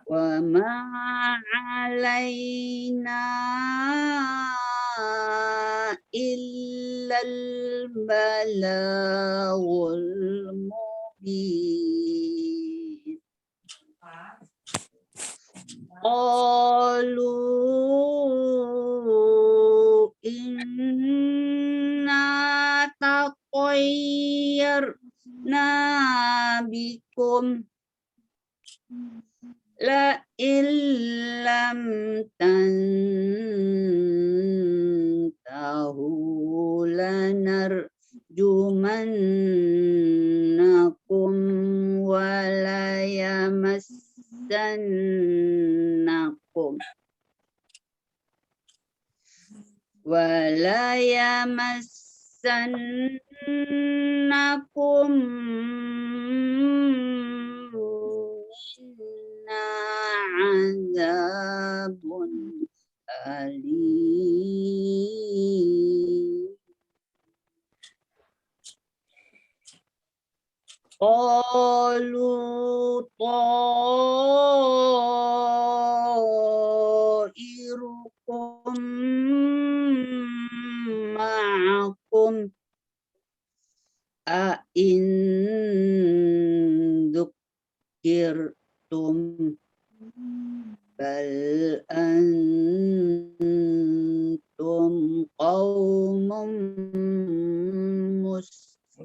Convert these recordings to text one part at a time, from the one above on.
Wa ma 'alaina illal balaghul mubin. Qalu inna taqayyarna bikum la illam tantahu lanarjumannakum wa la yamassannakum minna azabun alim. Qalu ta'irukum ma'akum a in dzukirtum bal antum qaumun musrifun.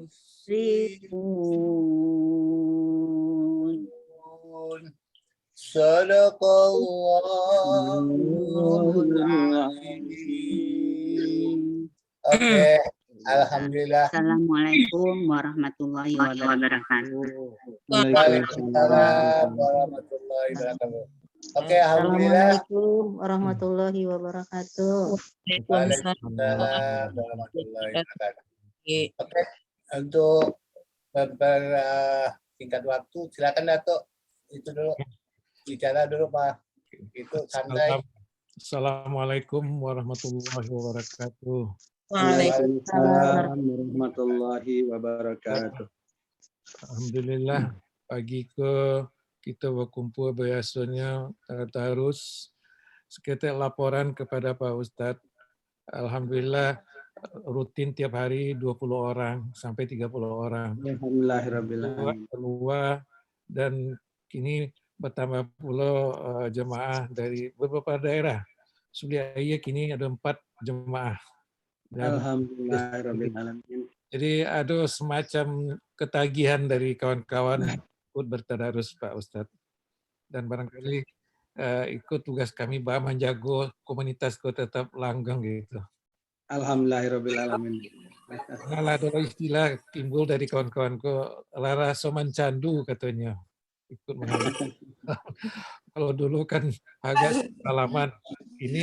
Sadaqallahul azim. Oke, alhamdulillah. Assalamualaikum warahmatullahi wabarakatuh. Waalaikumsalam warahmatullahi wabarakatuh. Oke, alhamdulillah. Assalamualaikum warahmatullahi wabarakatuh. Waalaikumsalam warahmatullahi wabarakatuh. Oke, untuk singkat waktu, silakan Datuk. Itu dulu, bicara dulu Pak. Itu santai. Assalamualaikum warahmatullahi wabarakatuh. Waalaikumsalam warahmatullahi wabarakatuh. Alhamdulillah pagi ke kita berkumpul biasanya terus sekitar laporan kepada Pak Ustadz. Alhamdulillah rutin tiap hari 20 orang sampai 30 orang. Alhamdulillahirrabbilalamin. Keluar dan kini bertambah pula jemaah dari beberapa daerah. Suliaya kini ada 4 jemaah. Alhamdulillahirrabbilalamin. Jadi ada semacam ketagihan dari kawan-kawan ikut bertadarus Pak Ustadz. Dan barangkali ikut tugas kami bahwa menjaga komunitas ku tetap langgeng gitu. Alhamdulillahirrabbilalamin. Kalau ada istilah timbul dari kawan-kawanku, lara soman candu katanya. Ikut mengaji. Kalau dulu kan agak salaman, ini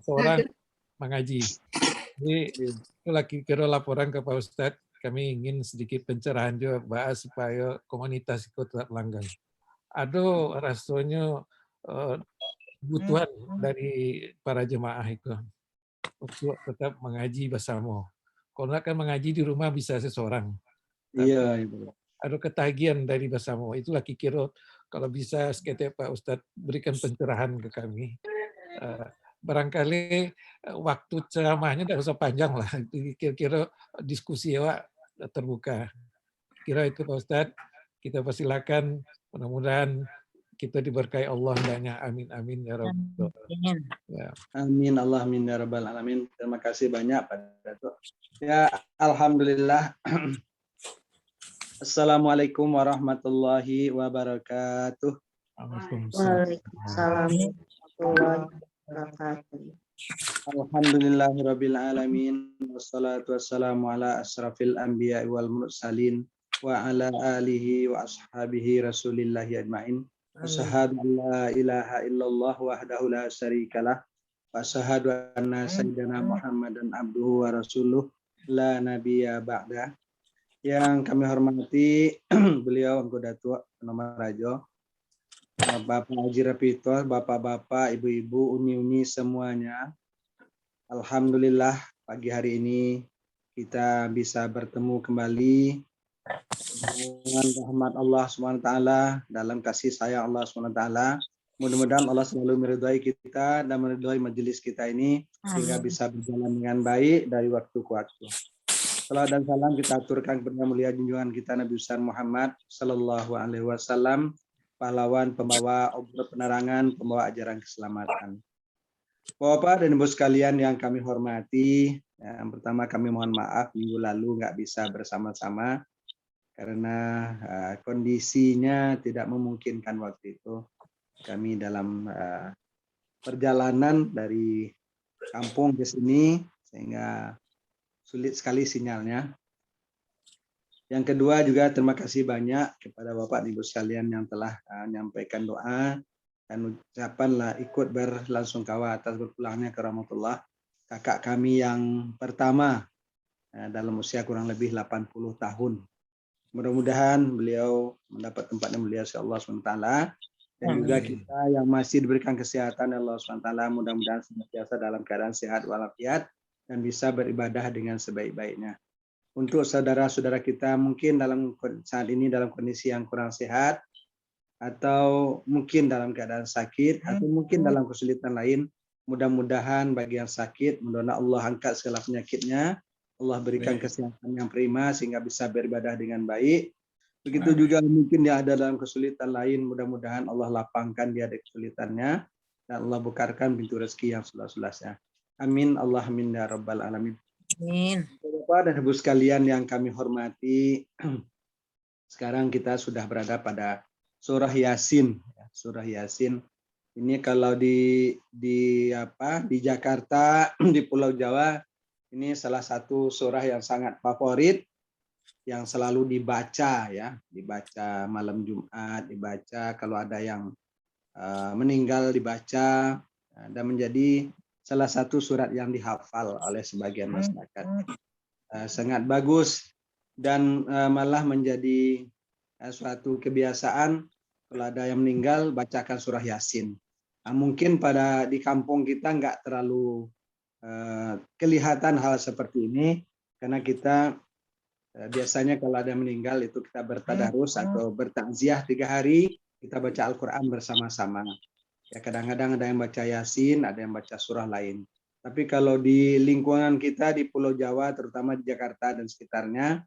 seorang mengaji. Jadi itu lagi kira laporan ke Pak Ustadz, kami ingin sedikit pencerahan juga bahas supaya komunitas ikut tetap langgeng. Ada rasanya kebutuhan dari para jemaah itu untuk tetap mengaji bersama. Kalau kan mengaji di rumah bisa seseorang. Iya, Ibu. Ada ketagihan dari bersama. Itulah kira kalau bisa sekitar Pak Ustadz berikan pencerahan ke kami. Barangkali waktu ceramahnya tidak usah panjang lah. Kira-kira diskusi ya terbuka. Kira itu Pak Ustadz. Kita persilakan. Mudah-mudahan kita diberkahi Allah hendaknya. Amin amin ya rabbal alamin. Ya. Amin Allah amin ya rabbal alamin. Terima kasih banyak Pak Datuk. Ya, alhamdulillah. Assalamualaikum warahmatullahi wabarakatuh. Waalaikumsalam. warahmatullahi wabarakatuh. Alhamdulillahirabbil alamin. Wassalatu wassalamu ala asrafil anbiya wal mursalin wa ala alihi wa ashabihi rasulillahi ajmain. Asyhadu an la ilaha illallah wahdahu la syarikalah wa asyhadu anna sayyidina Muhammadan abduhu wa rasuluh la nabiyya ba'da. Yang kami hormati beliau anggota tua nomor Rajo, Bapak Haji Rapito, Bapak-bapak, Ibu-ibu, Uni-uni semuanya. Alhamdulillah pagi hari ini kita bisa bertemu kembali dengan rahmat Allah SWT, dalam kasih sayang Allah SWT. Mudah-mudahan Allah selalu meridhai kita dan meridhai majelis kita ini sehingga bisa berjalan dengan baik dari waktu ke waktu. Salam dan salam kita aturkan kepada mulia junjungan kita Nabi besar Muhammad Sallallahu Alaihi Wasallam, pahlawan, pembawa obor penerangan, pembawa ajaran keselamatan. Bapak dan Ibu sekalian yang kami hormati, yang pertama kami mohon maaf minggu lalu nggak bisa bersama-sama karena kondisinya tidak memungkinkan waktu itu. Kami dalam perjalanan dari kampung ke sini sehingga sulit sekali sinyalnya. Yang kedua juga terima kasih banyak kepada Bapak dan Ibu sekalian yang telah menyampaikan doa dan ucapanlah ikut berlangsungkawa atas berpulangnya ke rahmatullah kakak kami yang pertama dalam usia kurang lebih 80 tahun. Mudah-mudahan beliau mendapat tempat yang mulia oleh Allah SWT, dan juga kita yang masih diberikan kesehatan Allah SWT, mudah-mudahan senantiasa dalam keadaan sehat walafiat dan bisa beribadah dengan sebaik-baiknya. Untuk saudara-saudara kita mungkin saat ini dalam kondisi yang kurang sehat, atau mungkin dalam keadaan sakit, atau mungkin dalam kesulitan lain, mudah-mudahan bagi yang sakit, mudah-mudahan Allah angkat segala penyakitnya, Allah berikan kesehatan yang prima sehingga bisa beribadah dengan baik. Begitu juga mungkin dia ada dalam kesulitan lain, mudah-mudahan Allah lapangkan dia dari kesulitannya, dan Allah bukakan pintu rezeki yang seluas-luasnya. Amin, Allah amin ya rabbal alamin. Amin. Bapak dan Ibu sekalian yang kami hormati, sekarang kita sudah berada pada surah Yasin. Surah Yasin ini kalau di Jakarta, di Pulau Jawa, ini salah satu surah yang sangat favorit, yang selalu dibaca ya, dibaca malam Jumat, dibaca kalau ada yang meninggal dibaca, dan menjadi salah satu surat yang dihafal oleh sebagian masyarakat. Sangat bagus dan malah menjadi suatu kebiasaan kalau ada yang meninggal bacakan surah Yasin. Mungkin di kampung kita nggak terlalu kelihatan hal seperti ini karena kita biasanya kalau ada yang meninggal itu kita bertadarus atau bertakziah 3 hari, kita baca Al-Quran bersama-sama. Ya, kadang-kadang ada yang baca Yasin, ada yang baca surah lain. Tapi kalau di lingkungan kita di Pulau Jawa, terutama di Jakarta dan sekitarnya,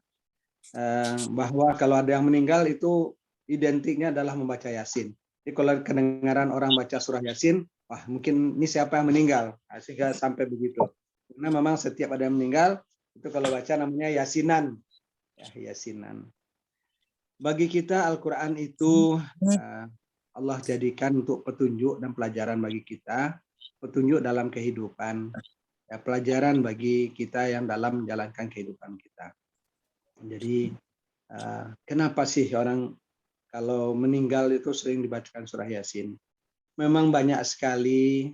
bahwa kalau ada yang meninggal itu identiknya adalah membaca Yasin. Jadi kalau kedengaran orang baca surah Yasin, wah mungkin ini siapa yang meninggal, sehingga sampai begitu. Karena memang setiap ada yang meninggal, itu kalau baca namanya Yasinan. Ya, Yasinan. Bagi kita Al-Quran itu Allah jadikan untuk petunjuk dan pelajaran bagi kita, petunjuk dalam kehidupan, ya, pelajaran bagi kita yang dalam menjalankan kehidupan kita. Jadi kenapa sih orang kalau meninggal itu sering dibacakan surah Yasin? Memang banyak sekali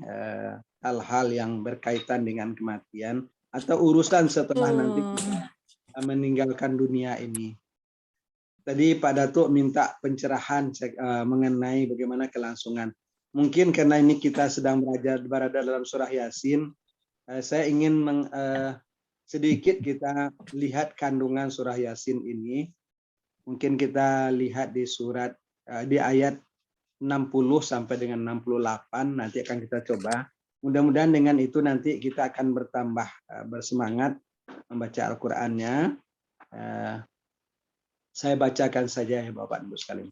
hal-hal yang berkaitan dengan kematian atau urusan setelah nanti kita meninggalkan dunia ini. Tadi Pak Datuk minta pencerahan mengenai bagaimana kelangsungan. Mungkin karena ini kita sedang berada dalam surah Yasin, saya ingin sedikit kita lihat kandungan surah Yasin ini. Mungkin kita lihat di di ayat 60 sampai dengan 68, nanti akan kita coba. Mudah-mudahan dengan itu nanti kita akan bertambah bersemangat membaca Al-Qur'annya. Saya bacakan saja ya Bapak Ibu sekalian.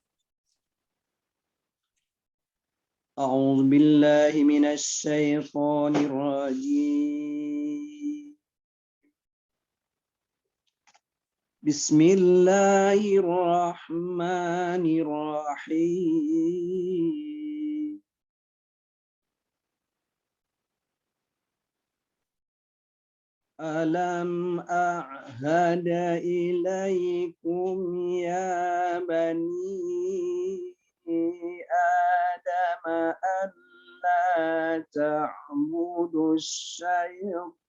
A'udzu billahi minasy syaithanir rajim. Bismillahirrahmanirrahim. Alam a'hada ilaikum ya bani Adam alla ta'budu syaitan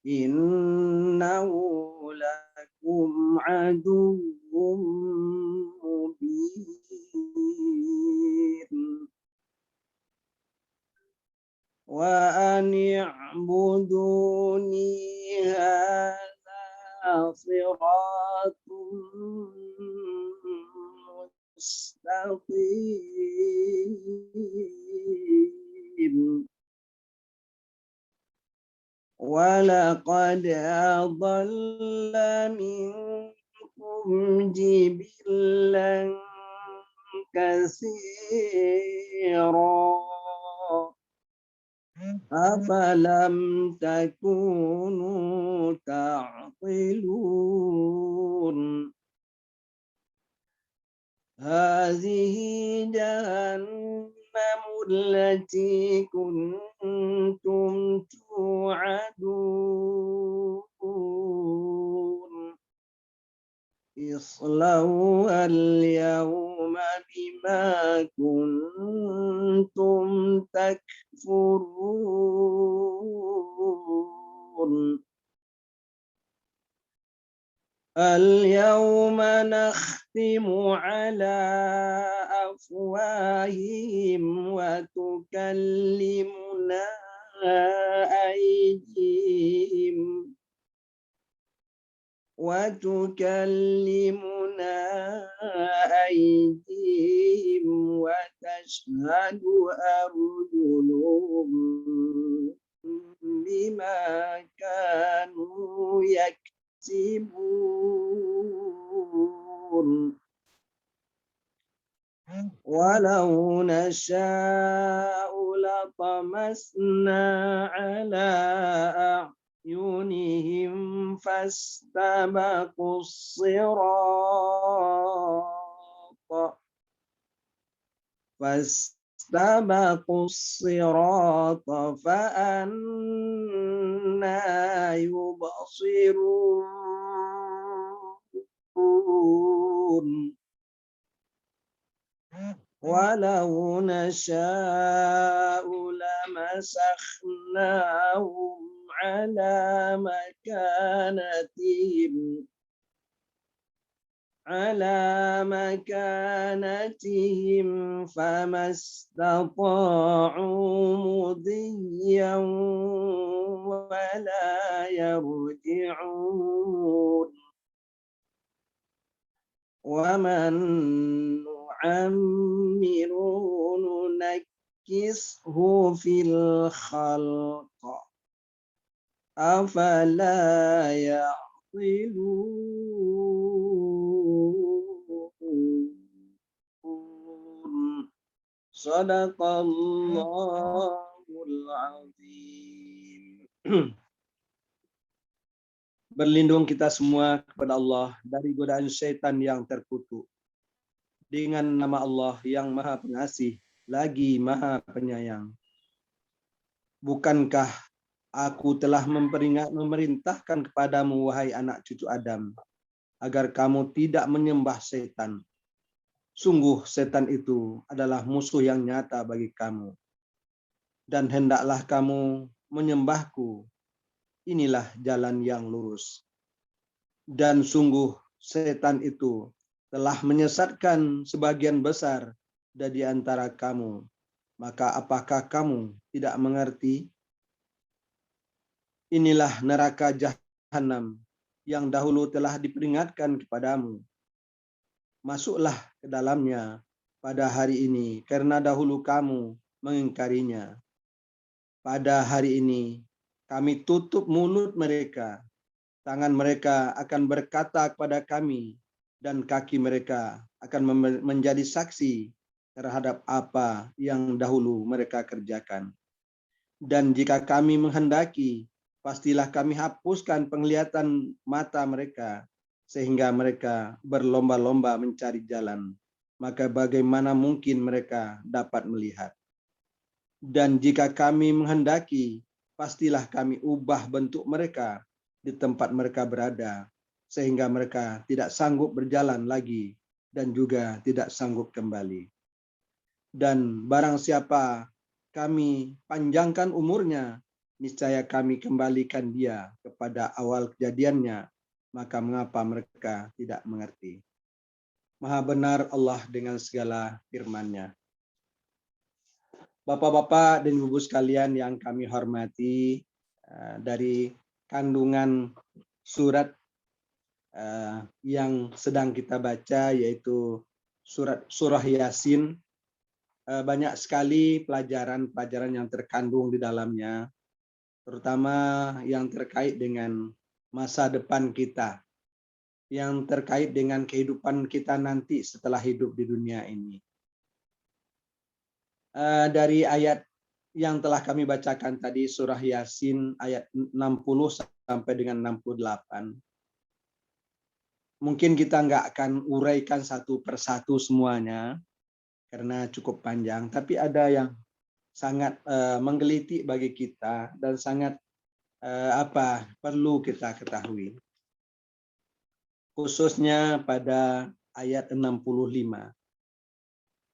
innahu lakum aduwwum mubin. Wa an i'buduni hadza مستقيم ولقد أضل منكم جبلا كثيرا أفلم تكونوا تعقلون هذه جهنم التي كنتم توعدون اصلوها اليوم بما كنتم تكفرون اليوم نختم على أفواههم وتكلمنا أيديهم وتشهد أرجلهم بما كانوا يكسبون ولو نشاء لطمسنا على أعينهم فاستبقوا الصراط فأنى يبصرون ولو نشاء لمسخناهم على مكانتهم فما استطاعوا مضيا ولا يرجعون ومن نعمره ننكسه في الخلق أفلا يعقلون صدق الله العظيم. Berlindung kita semua kepada Allah dari godaan syaitan yang terkutuk. Dengan nama Allah yang Maha Pengasih, lagi Maha Penyayang. Bukankah aku telah memerintahkan kepadamu, wahai anak cucu Adam, agar kamu tidak menyembah setan. Sungguh setan itu adalah musuh yang nyata bagi kamu. Dan hendaklah kamu menyembahku. Inilah jalan yang lurus. Dan sungguh setan itu telah menyesatkan sebagian besar dari antara kamu. Maka apakah kamu tidak mengerti? Inilah neraka Jahannam yang dahulu telah diperingatkan kepadamu. Masuklah ke dalamnya pada hari ini karena dahulu kamu mengingkarinya. Pada hari ini kami tutup mulut mereka, tangan mereka akan berkata kepada kami, dan kaki mereka akan menjadi saksi terhadap apa yang dahulu mereka kerjakan. Dan jika kami menghendaki, pastilah kami hapuskan penglihatan mata mereka, sehingga mereka berlomba-lomba mencari jalan. Maka bagaimana mungkin mereka dapat melihat? Dan jika kami menghendaki, pastilah kami ubah bentuk mereka di tempat mereka berada, sehingga mereka tidak sanggup berjalan lagi dan juga tidak sanggup kembali. Dan barang siapa kami panjangkan umurnya, niscaya kami kembalikan dia kepada awal kejadiannya, maka mengapa mereka tidak mengerti? Maha benar Allah dengan segala firman-Nya. Bapak-bapak dan ibu sekalian yang kami hormati, dari kandungan surat yang sedang kita baca, yaitu surah Yasin, banyak sekali pelajaran-pelajaran yang terkandung di dalamnya, terutama yang terkait dengan masa depan kita, yang terkait dengan kehidupan kita nanti setelah hidup di dunia ini. Dari ayat yang telah kami bacakan tadi, surah Yasin ayat 60 sampai dengan 68. Mungkin kita nggak akan uraikan satu persatu semuanya, karena cukup panjang, tapi ada yang sangat menggelitik bagi kita dan sangat perlu kita ketahui. Khususnya pada ayat 65.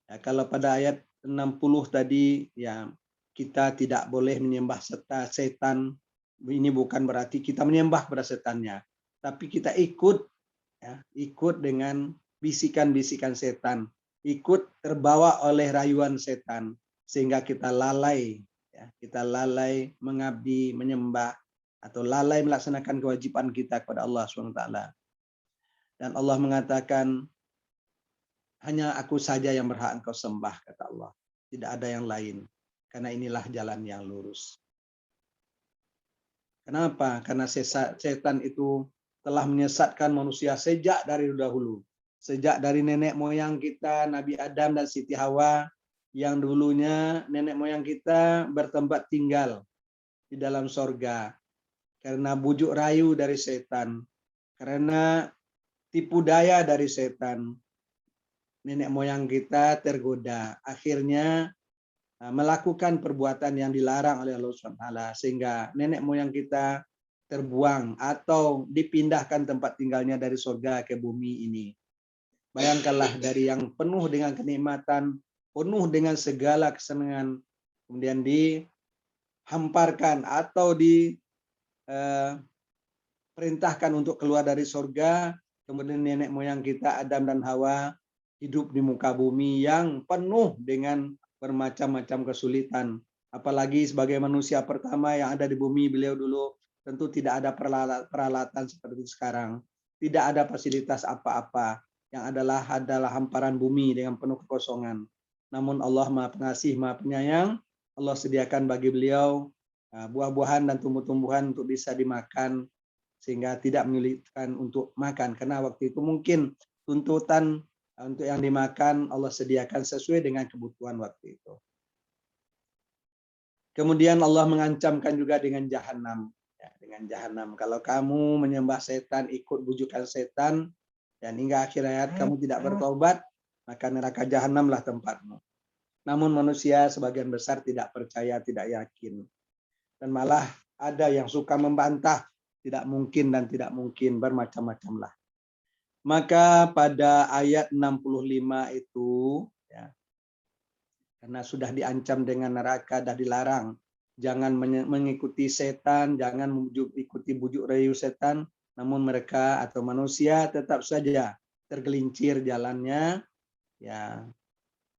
Ya, kalau pada ayat 60 tadi, ya kita tidak boleh menyembah setan. Ini bukan berarti kita menyembah pada setannya, tapi kita ikut dengan bisikan-bisikan setan, ikut terbawa oleh rayuan setan, sehingga kita lalai, kita lalai mengabdi, menyembah, atau lalai melaksanakan kewajiban kita kepada Allah SWT. Dan Allah mengatakan, hanya aku saja yang berhak engkau sembah, kata Allah. Tidak ada yang lain. Karena inilah jalan yang lurus. Kenapa? Karena setan itu telah menyesatkan manusia sejak dari dahulu. Sejak dari nenek moyang kita, Nabi Adam dan Siti Hawa, yang dulunya nenek moyang kita bertempat tinggal di dalam sorga. Karena bujuk rayu dari setan. Karena tipu daya dari setan. Nenek moyang kita tergoda, akhirnya melakukan perbuatan yang dilarang oleh Allah SWT, sehingga nenek moyang kita terbuang atau dipindahkan tempat tinggalnya dari surga ke bumi ini. Bayangkanlah, dari yang penuh dengan kenikmatan, penuh dengan segala kesenangan, kemudian dihamparkan atau diperintahkan untuk keluar dari surga, kemudian nenek moyang kita Adam dan Hawa hidup di muka bumi yang penuh dengan bermacam-macam kesulitan. Apalagi sebagai manusia pertama yang ada di bumi, beliau dulu tentu tidak ada peralatan seperti sekarang. Tidak ada fasilitas apa-apa. Yang adalah hamparan bumi dengan penuh kekosongan. Namun Allah Maha Pengasih, Maha Penyayang, Allah sediakan bagi beliau buah-buahan dan tumbuh-tumbuhan untuk bisa dimakan, sehingga tidak menyulitkan untuk makan. Karena waktu itu mungkin tuntutan untuk yang dimakan Allah sediakan sesuai dengan kebutuhan waktu itu. Kemudian Allah mengancamkan juga dengan jahanam. Dengan jahanam. Kalau kamu menyembah setan, ikut bujukan setan, dan hingga akhir hayat kamu tidak bertobat, maka neraka jahanamlah tempatmu. Namun manusia sebagian besar tidak percaya, tidak yakin. Dan malah ada yang suka membantah, tidak mungkin dan tidak mungkin, bermacam-macam lah. Maka pada ayat 65 itu, karena sudah diancam dengan neraka dan dilarang, jangan mengikuti setan, jangan ikuti bujuk rayu setan, namun mereka atau manusia tetap saja tergelincir jalannya,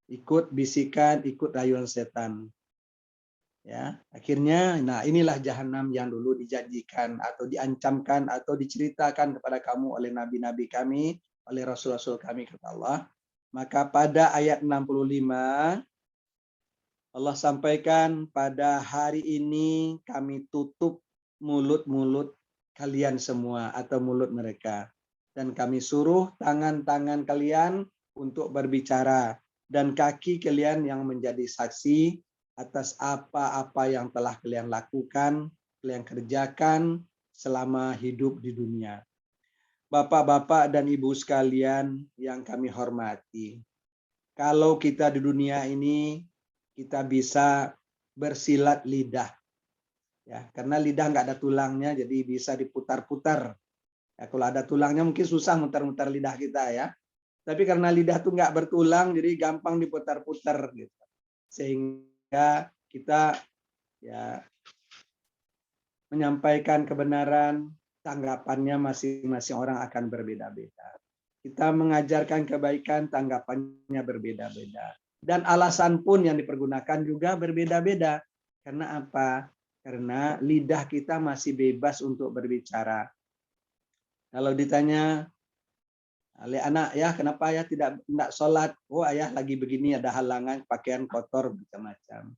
ikut bisikan, ikut rayuan setan. Akhirnya, inilah jahanam yang dulu dijanjikan atau diancamkan atau diceritakan kepada kamu oleh nabi-nabi kami, oleh rasul-rasul kami, kata Allah. Maka pada ayat 65 Allah sampaikan, pada hari ini kami tutup mulut-mulut kalian semua atau mulut mereka, dan kami suruh tangan-tangan kalian untuk berbicara dan kaki kalian yang menjadi saksi atas apa-apa yang telah kalian lakukan, kalian kerjakan selama hidup di dunia. Bapak-bapak dan ibu sekalian yang kami hormati, kalau kita di dunia ini, kita bisa bersilat lidah. Karena lidah nggak ada tulangnya, jadi bisa diputar-putar. Kalau ada tulangnya mungkin susah mutar-mutar lidah kita ya. Tapi karena lidah tuh nggak bertulang, jadi gampang diputar-putar gitu. Sehingga kita menyampaikan kebenaran, tanggapannya masing-masing orang akan berbeda-beda. Kita mengajarkan kebaikan, tanggapannya berbeda-beda. Dan alasan pun yang dipergunakan juga berbeda-beda. Karena apa? Karena lidah kita masih bebas untuk berbicara. Kalau ditanya, Oleh anak, ya kenapa ayah tidak sholat? Oh ayah lagi begini, ada halangan, pakaian kotor, macam-macam.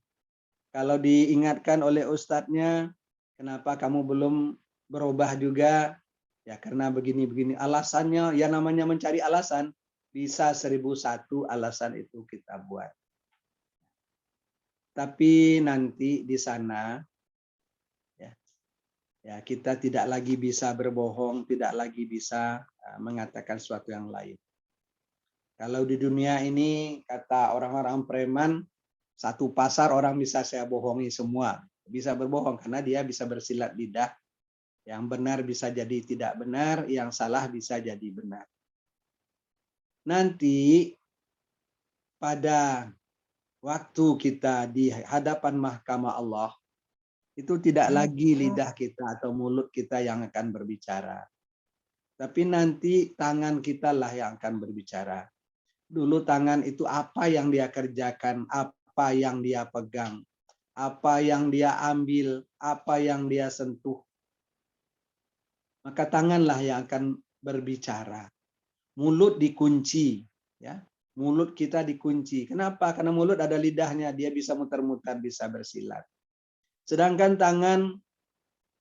Kalau diingatkan oleh ustadznya, kenapa kamu belum berubah juga? Ya karena begini-begini. Alasannya, ya namanya mencari alasan, bisa 1001 alasan itu kita buat. Tapi nanti di sana, ya kita tidak lagi bisa berbohong, tidak lagi bisa mengatakan sesuatu yang lain. Kalau di dunia ini, kata orang-orang preman, satu pasar orang bisa saya bohongi semua. Bisa berbohong karena dia bisa bersilat lidah. Yang benar bisa jadi tidak benar, yang salah bisa jadi benar. Nanti pada waktu kita di hadapan mahkamah Allah, itu tidak lagi lidah kita atau mulut kita yang akan berbicara. Tapi nanti tangan kita lah yang akan berbicara. Dulu tangan itu apa yang dia kerjakan, apa yang dia pegang, apa yang dia ambil, apa yang dia sentuh. Maka tanganlah yang akan berbicara. Mulut dikunci, ya. Mulut kita dikunci. Kenapa? Karena mulut ada lidahnya, dia bisa muter-muter, bisa bersilat. Sedangkan tangan,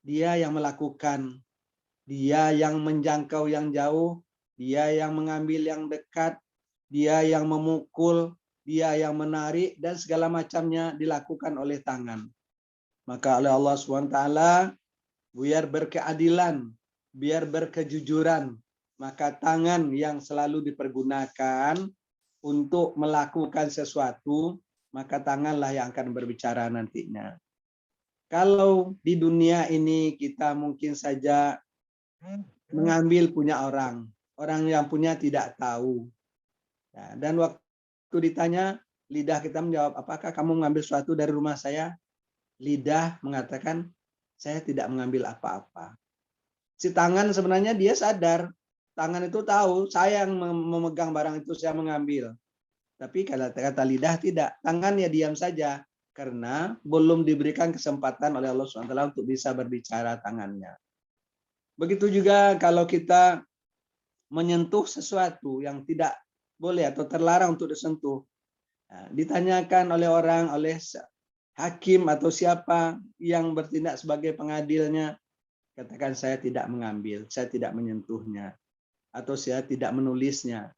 dia yang melakukan, dia yang menjangkau yang jauh, dia yang mengambil yang dekat, dia yang memukul, dia yang menarik, dan segala macamnya dilakukan oleh tangan. Maka oleh Allah SWT, biar berkeadilan, biar berkejujuran, maka tangan yang selalu dipergunakan untuk melakukan sesuatu, maka tanganlah yang akan berbicara nantinya. Kalau di dunia ini kita mungkin saja mengambil punya orang yang punya tidak tahu. Ya, dan waktu ditanya, lidah kita menjawab, apakah kamu mengambil sesuatu dari rumah saya? Lidah mengatakan, saya tidak mengambil apa-apa. Si tangan sebenarnya dia sadar, tangan itu tahu, saya yang memegang barang itu, saya mengambil. Tapi kata lidah tidak, tangan ya diam saja, karena belum diberikan kesempatan oleh Allah SWT untuk bisa berbicara tangannya. Begitu juga kalau kita menyentuh sesuatu yang tidak boleh atau terlarang untuk disentuh. Nah, ditanyakan oleh orang, oleh hakim atau siapa yang bertindak sebagai pengadilnya, katakan saya tidak mengambil, saya tidak menyentuhnya, atau saya tidak menulisnya.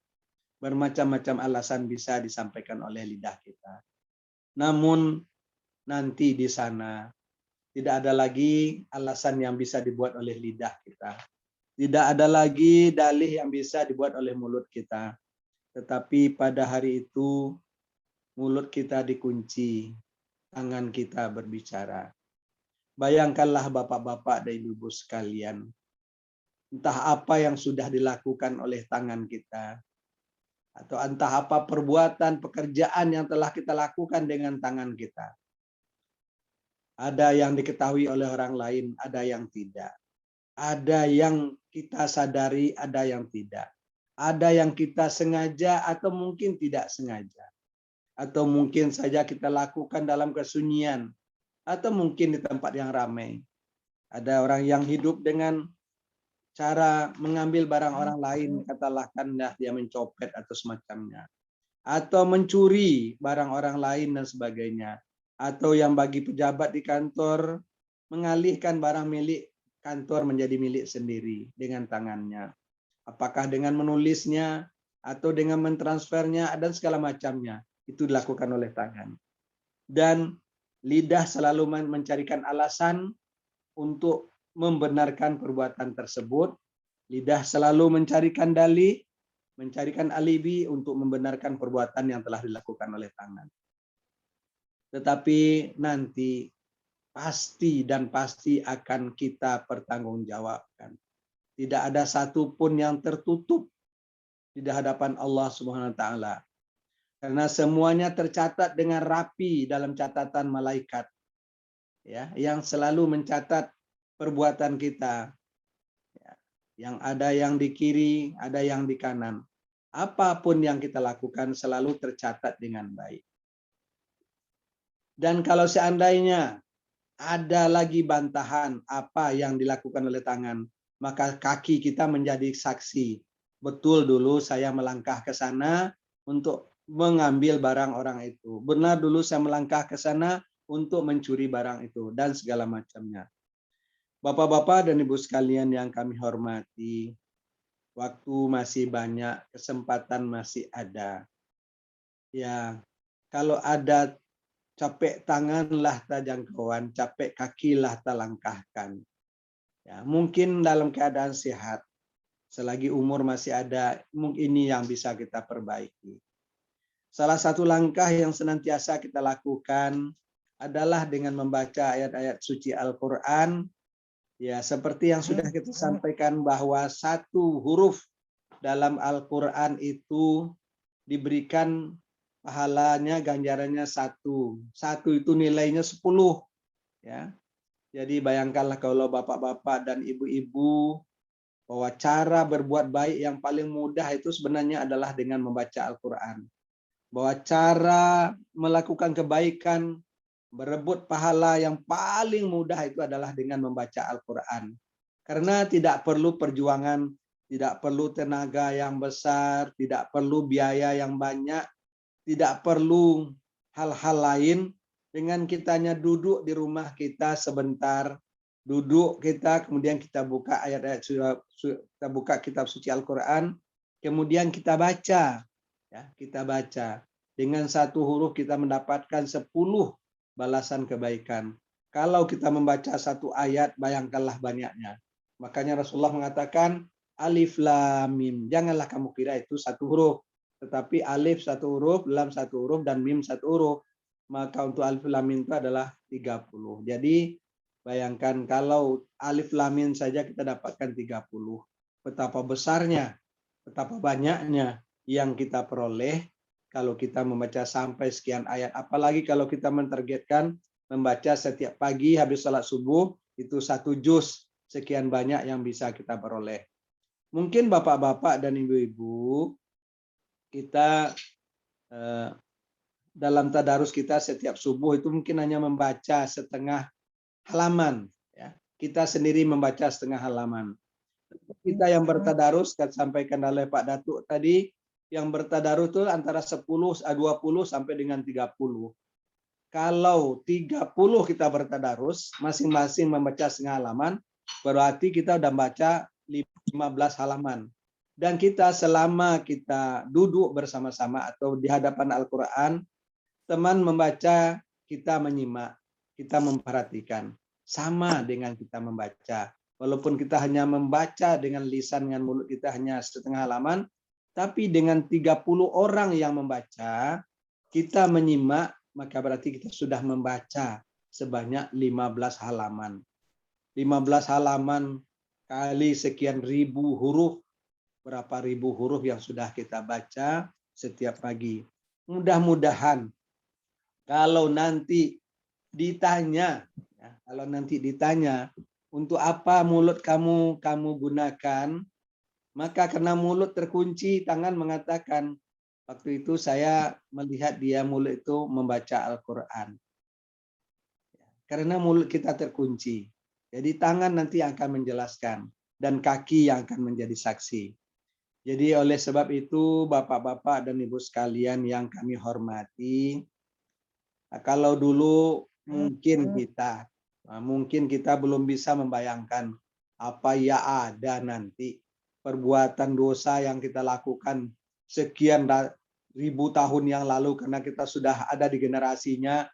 Bermacam-macam alasan bisa disampaikan oleh lidah kita. Namun nanti di sana tidak ada lagi alasan yang bisa dibuat oleh lidah kita. Tidak ada lagi dalih yang bisa dibuat oleh mulut kita. Tetapi pada hari itu mulut kita dikunci, tangan kita berbicara. Bayangkanlah bapak-bapak dan ibu-ibu sekalian, entah apa yang sudah dilakukan oleh tangan kita, atau entah apa perbuatan, pekerjaan yang telah kita lakukan dengan tangan kita. Ada yang diketahui oleh orang lain, ada yang tidak. Ada yang kita sadari, ada yang tidak. Ada yang kita sengaja atau mungkin tidak sengaja. Atau mungkin saja kita lakukan dalam kesunyian. Atau mungkin di tempat yang ramai. Ada orang yang hidup dengan cara mengambil barang orang lain, katakanlah dia mencopet atau semacamnya. Atau mencuri barang orang lain dan sebagainya. Atau yang bagi pejabat di kantor, mengalihkan barang milik kantor menjadi milik sendiri dengan tangannya. Apakah dengan menulisnya, atau dengan mentransfernya, dan segala macamnya. Itu dilakukan oleh tangan. Dan lidah selalu mencarikan alasan untuk membenarkan perbuatan tersebut. Lidah selalu mencarikan dalih, mencarikan alibi untuk membenarkan perbuatan yang telah dilakukan oleh tangan. Tetapi nanti pasti dan pasti akan kita pertanggungjawabkan. Tidak ada satupun yang tertutup di hadapan Allah Subhanahu wa taala. Karena semuanya tercatat dengan rapi dalam catatan malaikat. Ya, yang selalu mencatat perbuatan kita. Ya, yang ada yang di kiri, ada yang di kanan. Apapun yang kita lakukan selalu tercatat dengan baik. Dan kalau seandainya ada lagi bantahan apa yang dilakukan oleh tangan, maka kaki kita menjadi saksi betul dulu saya melangkah ke sana untuk mengambil barang orang itu. Benar dulu saya melangkah ke sana untuk mencuri barang itu dan segala macamnya. Bapak-bapak dan Ibu sekalian yang kami hormati, waktu masih banyak, kesempatan masih ada. Ya, kalau ada capek tanganlah ta jangkauan, capek kakilah ta langkahkan. Ya, mungkin dalam keadaan sehat, selagi umur masih ada, mungkin ini yang bisa kita perbaiki. Salah satu langkah yang senantiasa kita lakukan adalah dengan membaca ayat-ayat suci Al-Quran. Ya, seperti yang sudah kita sampaikan bahwa satu huruf dalam Al-Quran itu diberikan pahalanya, ganjarannya 1. 1 itu nilainya 10. Ya. Jadi bayangkanlah kalau bapak-bapak dan ibu-ibu bahwa cara berbuat baik yang paling mudah itu sebenarnya adalah dengan membaca Al-Quran. Bahwa cara melakukan kebaikan, berebut pahala yang paling mudah itu adalah dengan membaca Al-Quran. Karena tidak perlu perjuangan, tidak perlu tenaga yang besar, tidak perlu biaya yang banyak, tidak perlu hal-hal lain. Dengan kitanya duduk di rumah kita sebentar, duduk kita, kemudian kita buka ayat-ayat, kita buka kitab suci Al-Quran, kemudian kita baca. Ya, kita baca. Dengan 1 huruf kita mendapatkan 10 balasan kebaikan. Kalau kita membaca 1 ayat, bayangkanlah banyaknya. Makanya Rasulullah mengatakan, alif lam mim. Janganlah kamu kira itu 1 huruf. Tetapi alif 1 huruf, lam 1 huruf, dan mim 1 huruf. Maka untuk alif lam mim itu adalah 30. Jadi bayangkan kalau alif lam mim saja kita dapatkan 30. Betapa besarnya, betapa banyaknya yang kita peroleh kalau kita membaca sampai sekian ayat. Apalagi kalau kita mentargetkan membaca setiap pagi habis salat subuh, itu 1 juz, sekian banyak yang bisa kita peroleh. Mungkin bapak-bapak dan ibu-ibu, kita dalam tadarus kita setiap subuh itu mungkin hanya membaca setengah halaman. Ya. Kita sendiri membaca setengah halaman. Kita yang bertadarus, kan sampaikan oleh Pak Datuk tadi, yang bertadarus itu antara 20 sampai dengan 30. Kalau 30 kita bertadarus, masing-masing membaca setengah halaman, berarti kita udah baca 15 halaman. Dan kita selama kita duduk bersama-sama atau di hadapan Al-Quran, teman membaca, kita menyimak, kita memperhatikan. Sama dengan kita membaca. Walaupun kita hanya membaca dengan lisan, dengan mulut kita hanya setengah halaman, tapi dengan 30 orang yang membaca, kita menyimak, maka berarti kita sudah membaca sebanyak 15 halaman. 15 halaman kali sekian ribu huruf, berapa ribu huruf yang sudah kita baca setiap pagi. Mudah-mudahan kalau nanti ditanya, untuk apa mulut kamu gunakan, maka karena mulut terkunci, tangan mengatakan, waktu itu saya melihat dia mulut itu membaca Al-Quran. Karena mulut kita terkunci. Jadi tangan nanti akan menjelaskan, dan kaki yang akan menjadi saksi. Jadi oleh sebab itu, bapak-bapak dan ibu sekalian yang kami hormati, kalau dulu mungkin kita belum bisa membayangkan apa ya ada nanti perbuatan dosa yang kita lakukan sekian ribu tahun yang lalu, karena kita sudah ada di generasinya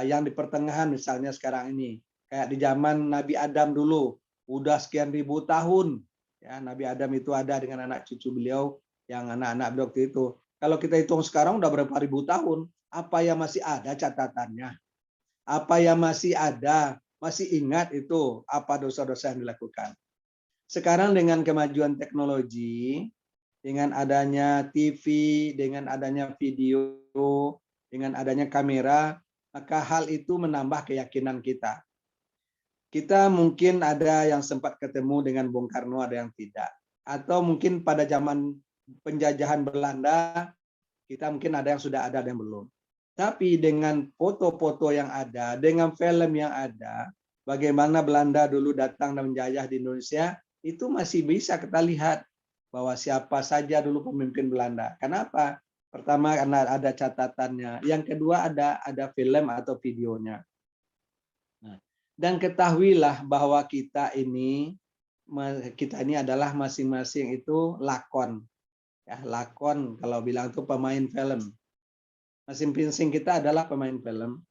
yang di pertengahan, misalnya sekarang ini kayak di zaman Nabi Adam dulu udah sekian ribu tahun ya. Nabi Adam itu ada dengan anak cucu beliau yang anak-anak beliau itu. Kalau kita hitung sekarang udah berapa ribu tahun, apa yang masih ada catatannya, apa yang masih ada, masih ingat itu apa dosa-dosa yang dilakukan. Sekarang dengan kemajuan teknologi, dengan adanya TV, dengan adanya video, dengan adanya kamera, maka hal itu menambah keyakinan kita. Kita mungkin ada yang sempat ketemu dengan Bung Karno, ada yang tidak. Atau mungkin pada zaman penjajahan Belanda, kita mungkin ada yang sudah ada yang belum. Tapi dengan foto-foto yang ada, dengan film yang ada, bagaimana Belanda dulu datang dan menjajah di Indonesia, itu masih bisa kita lihat. bahwa siapa saja dulu pemimpin Belanda. Kenapa? Pertama karena ada catatannya. Yang kedua ada film atau videonya. Nah, dan ketahuilah bahwa kita ini adalah masing-masing itu lakon. Ya, lakon kalau bilang itu pemain film. Masing-masing kita adalah pemain film.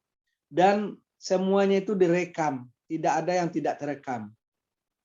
Dan semuanya itu direkam. Tidak ada yang tidak terekam.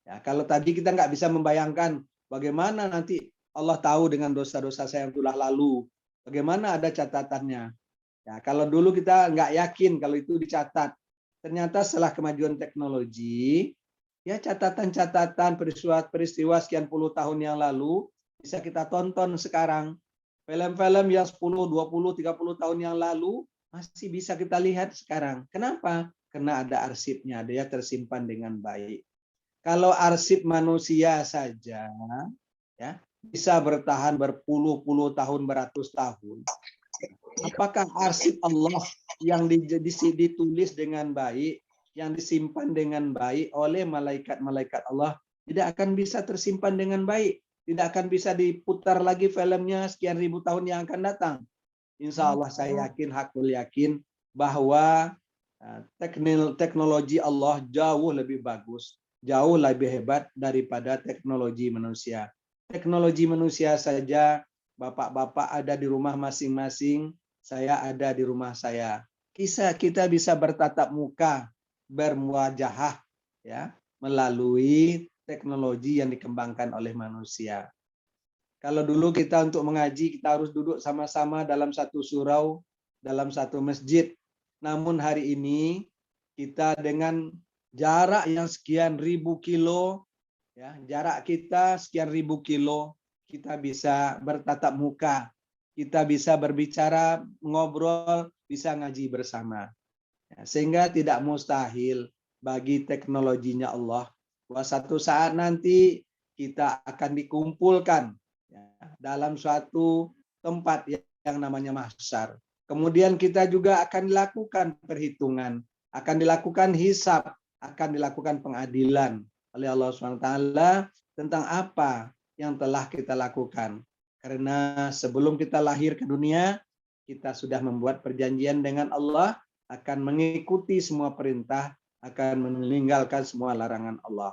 Ya, kalau tadi kita nggak bisa membayangkan bagaimana nanti Allah tahu dengan dosa-dosa saya yang telah lalu. Bagaimana ada catatannya. Ya, kalau dulu kita nggak yakin kalau itu dicatat. Ternyata setelah kemajuan teknologi, ya catatan-catatan peristiwa sekian puluh tahun yang lalu bisa kita tonton sekarang. Film-film yang 10, 20, 30 tahun yang lalu masih bisa kita lihat sekarang. Kenapa? Karena ada arsipnya, dia tersimpan dengan baik. Kalau arsip manusia saja ya bisa bertahan berpuluh-puluh tahun, beratus tahun. Apakah arsip Allah yang ditulis dengan baik, yang disimpan dengan baik oleh malaikat-malaikat Allah tidak akan bisa tersimpan dengan baik, tidak akan bisa diputar lagi filmnya sekian ribu tahun yang akan datang. Insya Allah saya yakin, hakul yakin bahwa teknologi Allah jauh lebih bagus, jauh lebih hebat daripada teknologi manusia. Teknologi manusia saja, bapak-bapak ada di rumah masing-masing, saya ada di rumah saya. Kita bisa bertatap muka, bermuajahah, ya, melalui teknologi yang dikembangkan oleh manusia. Kalau dulu kita untuk mengaji, kita harus duduk sama-sama dalam satu surau, dalam satu masjid. Namun hari ini kita dengan jarak yang sekian ribu kilo, ya, jarak kita sekian ribu kilo, kita bisa bertatap muka, kita bisa berbicara, ngobrol, bisa ngaji bersama. Ya, sehingga tidak mustahil bagi teknologinya Allah bahwa satu saat nanti kita akan dikumpulkan ya, dalam suatu tempat yang namanya mahsyar. Kemudian kita juga akan dilakukan perhitungan, akan dilakukan hisab, akan dilakukan pengadilan oleh Allah SWT tentang apa yang telah kita lakukan. Karena sebelum kita lahir ke dunia, kita sudah membuat perjanjian dengan Allah akan mengikuti semua perintah, akan meninggalkan semua larangan Allah,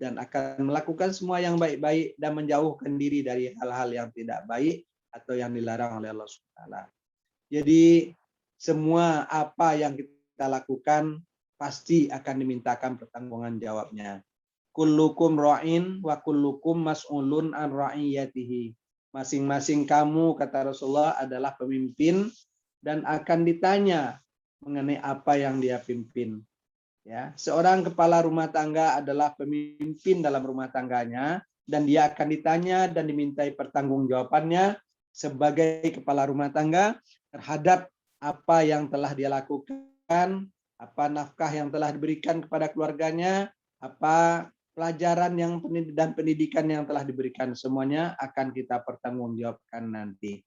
dan akan melakukan semua yang baik-baik dan menjauhkan diri dari hal-hal yang tidak baik atau yang dilarang oleh Allah SWT. Jadi semua apa yang kita lakukan pasti akan dimintakan pertanggungjawaban jawabnya. Kullukum ra'in wa kullukum mas'ulun an ra'iyatihi. Masing-masing kamu, kata Rasulullah, adalah pemimpin dan akan ditanya mengenai apa yang dia pimpin. Ya, seorang kepala rumah tangga adalah pemimpin dalam rumah tangganya dan dia akan ditanya dan dimintai pertanggungjawabannya sebagai kepala rumah tangga terhadap apa yang telah dia lakukan, apa nafkah yang telah diberikan kepada keluarganya, apa pelajaran dan pendidikan yang telah diberikan, semuanya akan kita pertanggungjawabkan nanti.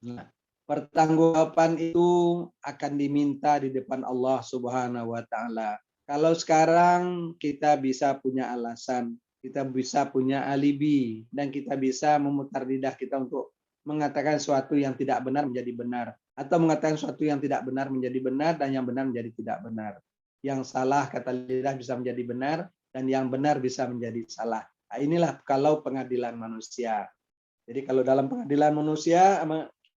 Nah, pertanggungjawaban itu akan diminta di depan Allah Subhanahu wa Ta'ala. Kalau sekarang kita bisa punya alasan, kita bisa punya alibi, dan kita bisa memutar lidah kita untuk mengatakan sesuatu yang tidak benar menjadi benar, atau mengatakan sesuatu yang tidak benar menjadi benar, dan yang benar menjadi tidak benar. Yang salah, kata lidah, bisa menjadi benar, dan yang benar bisa menjadi salah. Nah, inilah kalau pengadilan manusia. Jadi kalau dalam pengadilan manusia,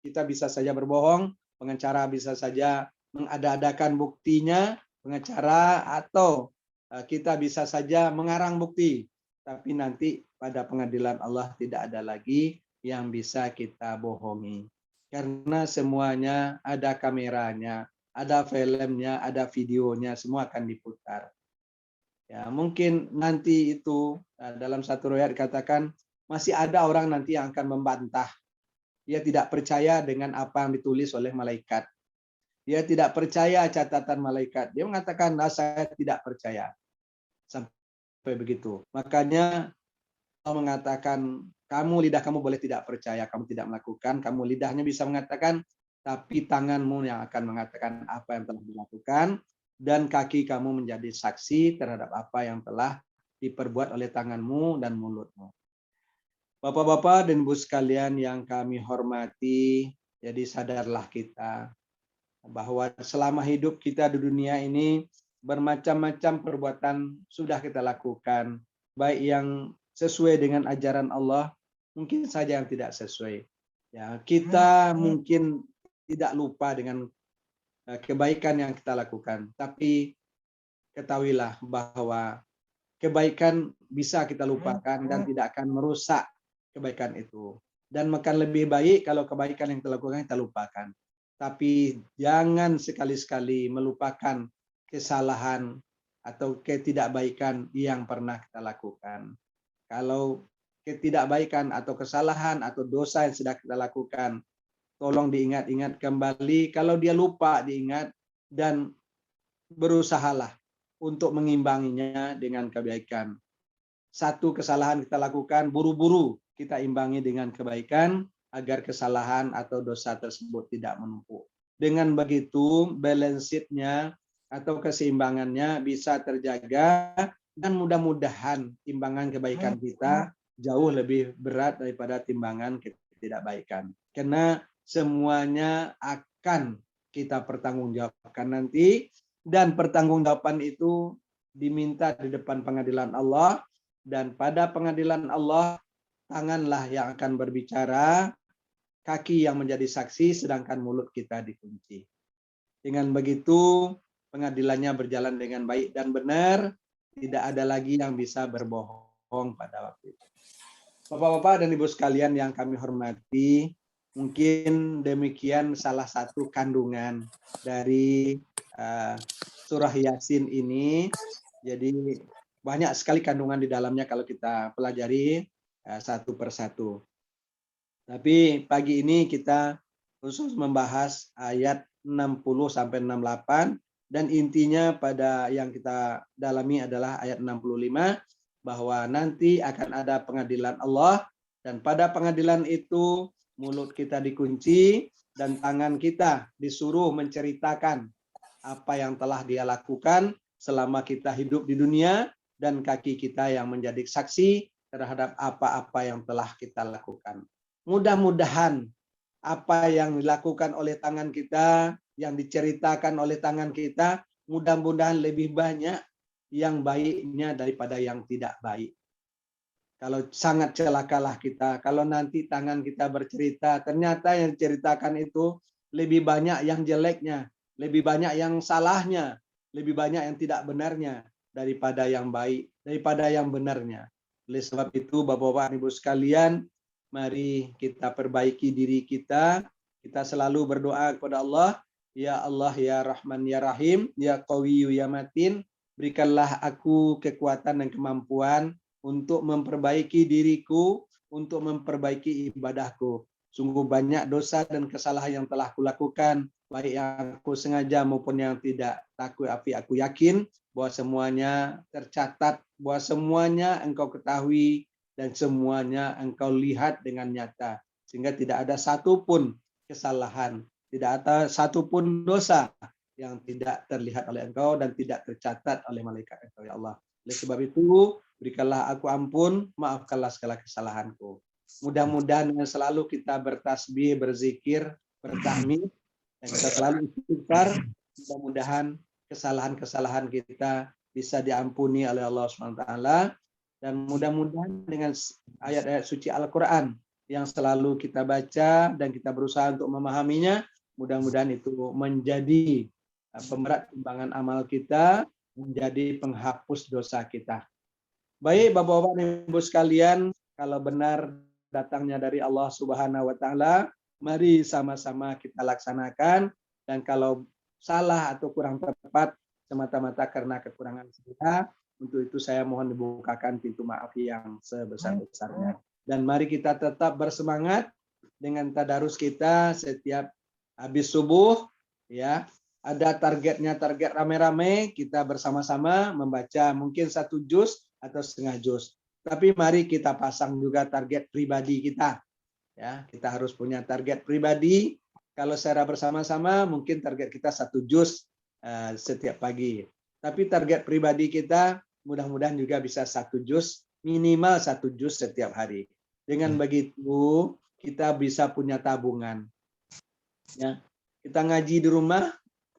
kita bisa saja berbohong, pengacara bisa saja mengada-adakan buktinya, pengacara, atau kita bisa saja mengarang bukti. Tapi nanti pada pengadilan Allah tidak ada lagi yang bisa kita bohongi. Karena semuanya ada kameranya, ada filmnya, ada videonya, semua akan diputar. Ya, mungkin nanti itu dalam satu riwayat dikatakan masih ada orang nanti yang akan membantah. Dia tidak percaya dengan apa yang ditulis oleh malaikat. Dia tidak percaya catatan malaikat. Dia mengatakan, nah, saya tidak percaya. Sampai begitu. Makanya Allah mengatakan, kamu lidah kamu boleh tidak percaya, kamu tidak melakukan, kamu lidahnya bisa mengatakan, tapi tanganmu yang akan mengatakan apa yang telah dilakukan, dan kaki kamu menjadi saksi terhadap apa yang telah diperbuat oleh tanganmu dan mulutmu. Bapak-bapak dan Ibu sekalian yang kami hormati, jadi sadarlah kita bahwa selama hidup kita di dunia ini bermacam-macam perbuatan sudah kita lakukan, baik yang sesuai dengan ajaran Allah, mungkin saja yang tidak sesuai. Ya, kita mungkin tidak lupa dengan kebaikan yang kita lakukan, tapi ketahuilah bahwa kebaikan bisa kita lupakan dan tidak akan merusak kebaikan itu. Dan akan lebih baik kalau kebaikan yang kita lakukan kita lupakan. Tapi jangan sekali-sekali melupakan kesalahan atau ketidakbaikan yang pernah kita lakukan. Kalau ketidakbaikan atau kesalahan atau dosa yang sudah kita lakukan, tolong diingat-ingat kembali. Kalau dia lupa, diingat dan berusahalah untuk mengimbanginya dengan kebaikan. Satu kesalahan kita lakukan, buru-buru kita imbangi dengan kebaikan agar kesalahan atau dosa tersebut tidak menumpuk. Dengan begitu, balance sheet-nya atau keseimbangannya bisa terjaga dan mudah-mudahan timbangan kebaikan kita jauh lebih berat daripada timbangan ketidakbaikan. Karena semuanya akan kita pertanggungjawabkan nanti, dan pertanggungjawaban itu diminta di depan pengadilan Allah, dan pada pengadilan Allah tanganlah yang akan berbicara, kaki yang menjadi saksi, sedangkan mulut kita dikunci. Dengan begitu pengadilannya berjalan dengan baik dan benar, tidak ada lagi yang bisa berbohong pada waktu itu. Bapak-bapak dan Ibu sekalian yang kami hormati, mungkin demikian salah satu kandungan dari surah Yasin ini. Jadi banyak sekali kandungan di dalamnya kalau kita pelajari satu persatu. Tapi pagi ini kita khusus membahas ayat 60 sampai 68 dan intinya pada yang kita dalami adalah ayat 65 bahwa nanti akan ada pengadilan Allah, dan pada pengadilan itu mulut kita dikunci dan tangan kita disuruh menceritakan apa yang telah dia lakukan selama kita hidup di dunia, dan kaki kita yang menjadi saksi terhadap apa-apa yang telah kita lakukan. Mudah-mudahan apa yang dilakukan oleh tangan kita, yang diceritakan oleh tangan kita, mudah-mudahan lebih banyak yang baiknya daripada yang tidak baik. Kalau sangat celakalah kita, kalau nanti tangan kita bercerita, ternyata yang diceritakan itu lebih banyak yang jeleknya, lebih banyak yang salahnya, lebih banyak yang tidak benarnya daripada yang baik, daripada yang benarnya. Oleh sebab itu, Bapak-bapak, Ibu sekalian, mari kita perbaiki diri kita. Kita selalu berdoa kepada Allah, ya Allah, ya Rahman, ya Rahim, ya Qawiyyu, ya Matin, berikanlah aku kekuatan dan kemampuan untuk memperbaiki diriku, untuk memperbaiki ibadahku. Sungguh banyak dosa dan kesalahan yang telah kulakukan, baik yang aku sengaja maupun yang tidak. Tapi aku yakin bahwa semuanya tercatat, bahwa semuanya engkau ketahui dan semuanya engkau lihat dengan nyata, sehingga tidak ada satupun kesalahan, tidak ada satupun dosa yang tidak terlihat oleh engkau dan tidak tercatat oleh malaikat engkau, ya Allah. Oleh sebab itu, berikanlah aku ampun, maafkanlah segala kesalahanku. Mudah-mudahan selalu kita bertasbih, berzikir, bertahmid, dan kita selalu istighfar. Mudah-mudahan kesalahan-kesalahan kita bisa diampuni oleh Allah SWT. Dan mudah-mudahan dengan ayat-ayat suci Al-Quran yang selalu kita baca dan kita berusaha untuk memahaminya, mudah-mudahan itu menjadi pemberat timbangan amal kita, menjadi penghapus dosa kita. Baik, Bapak-bapak dan Ibu sekalian, kalau benar datangnya dari Allah Subhanahu wa taala, mari sama-sama kita laksanakan, dan kalau salah atau kurang tepat semata-mata karena kekurangan kita, untuk itu saya mohon dibukakan pintu maaf yang sebesar-besarnya. Dan mari kita tetap bersemangat dengan tadarus kita setiap habis subuh, ya. Ada targetnya, target rame-rame, kita bersama-sama membaca mungkin 1 juz atau setengah juz. Tapi mari kita pasang juga target pribadi kita. Ya, kita harus punya target pribadi. Kalau secara bersama-sama mungkin target kita 1 juz setiap pagi. Tapi target pribadi kita mudah-mudahan juga bisa 1 juz, minimal 1 juz setiap hari. Dengan begitu kita bisa punya tabungan. Ya, kita ngaji di rumah,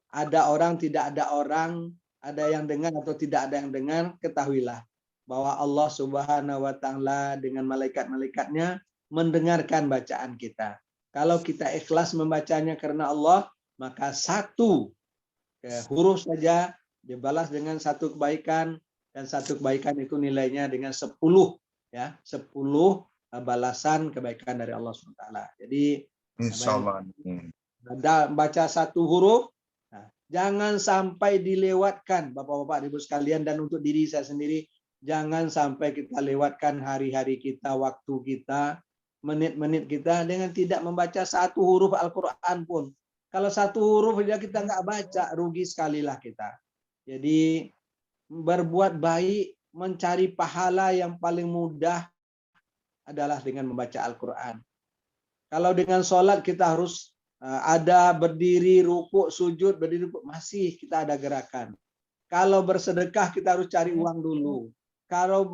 ada orang tidak ada orang, ada yang dengar atau tidak ada yang dengar, ketahuilah bahwa Allah Subhanahu wa taala dengan malaikat-malaikatnya mendengarkan bacaan kita. Kalau kita ikhlas membacanya karena Allah, maka satu huruf saja dibalas dengan satu kebaikan, dan satu kebaikan itu nilainya dengan 10 ya, 10 balasan kebaikan dari Allah SWT. Jadi Insyaallah. baca satu huruf, nah, jangan sampai dilewatkan Bapak-bapak Ibu sekalian, dan untuk diri saya sendiri jangan sampai kita lewatkan hari-hari kita, waktu kita, menit-menit kita dengan tidak membaca satu huruf Al-Quran pun. Kalau satu huruf saja kita nggak baca, rugi sekalilah kita. Jadi berbuat baik, mencari pahala yang paling mudah adalah dengan membaca Al-Quran. Kalau dengan sholat kita harus ada berdiri, rukuk, sujud, berdiri, rukuk, masih kita ada gerakan. Kalau bersedekah kita harus cari uang dulu. Kalau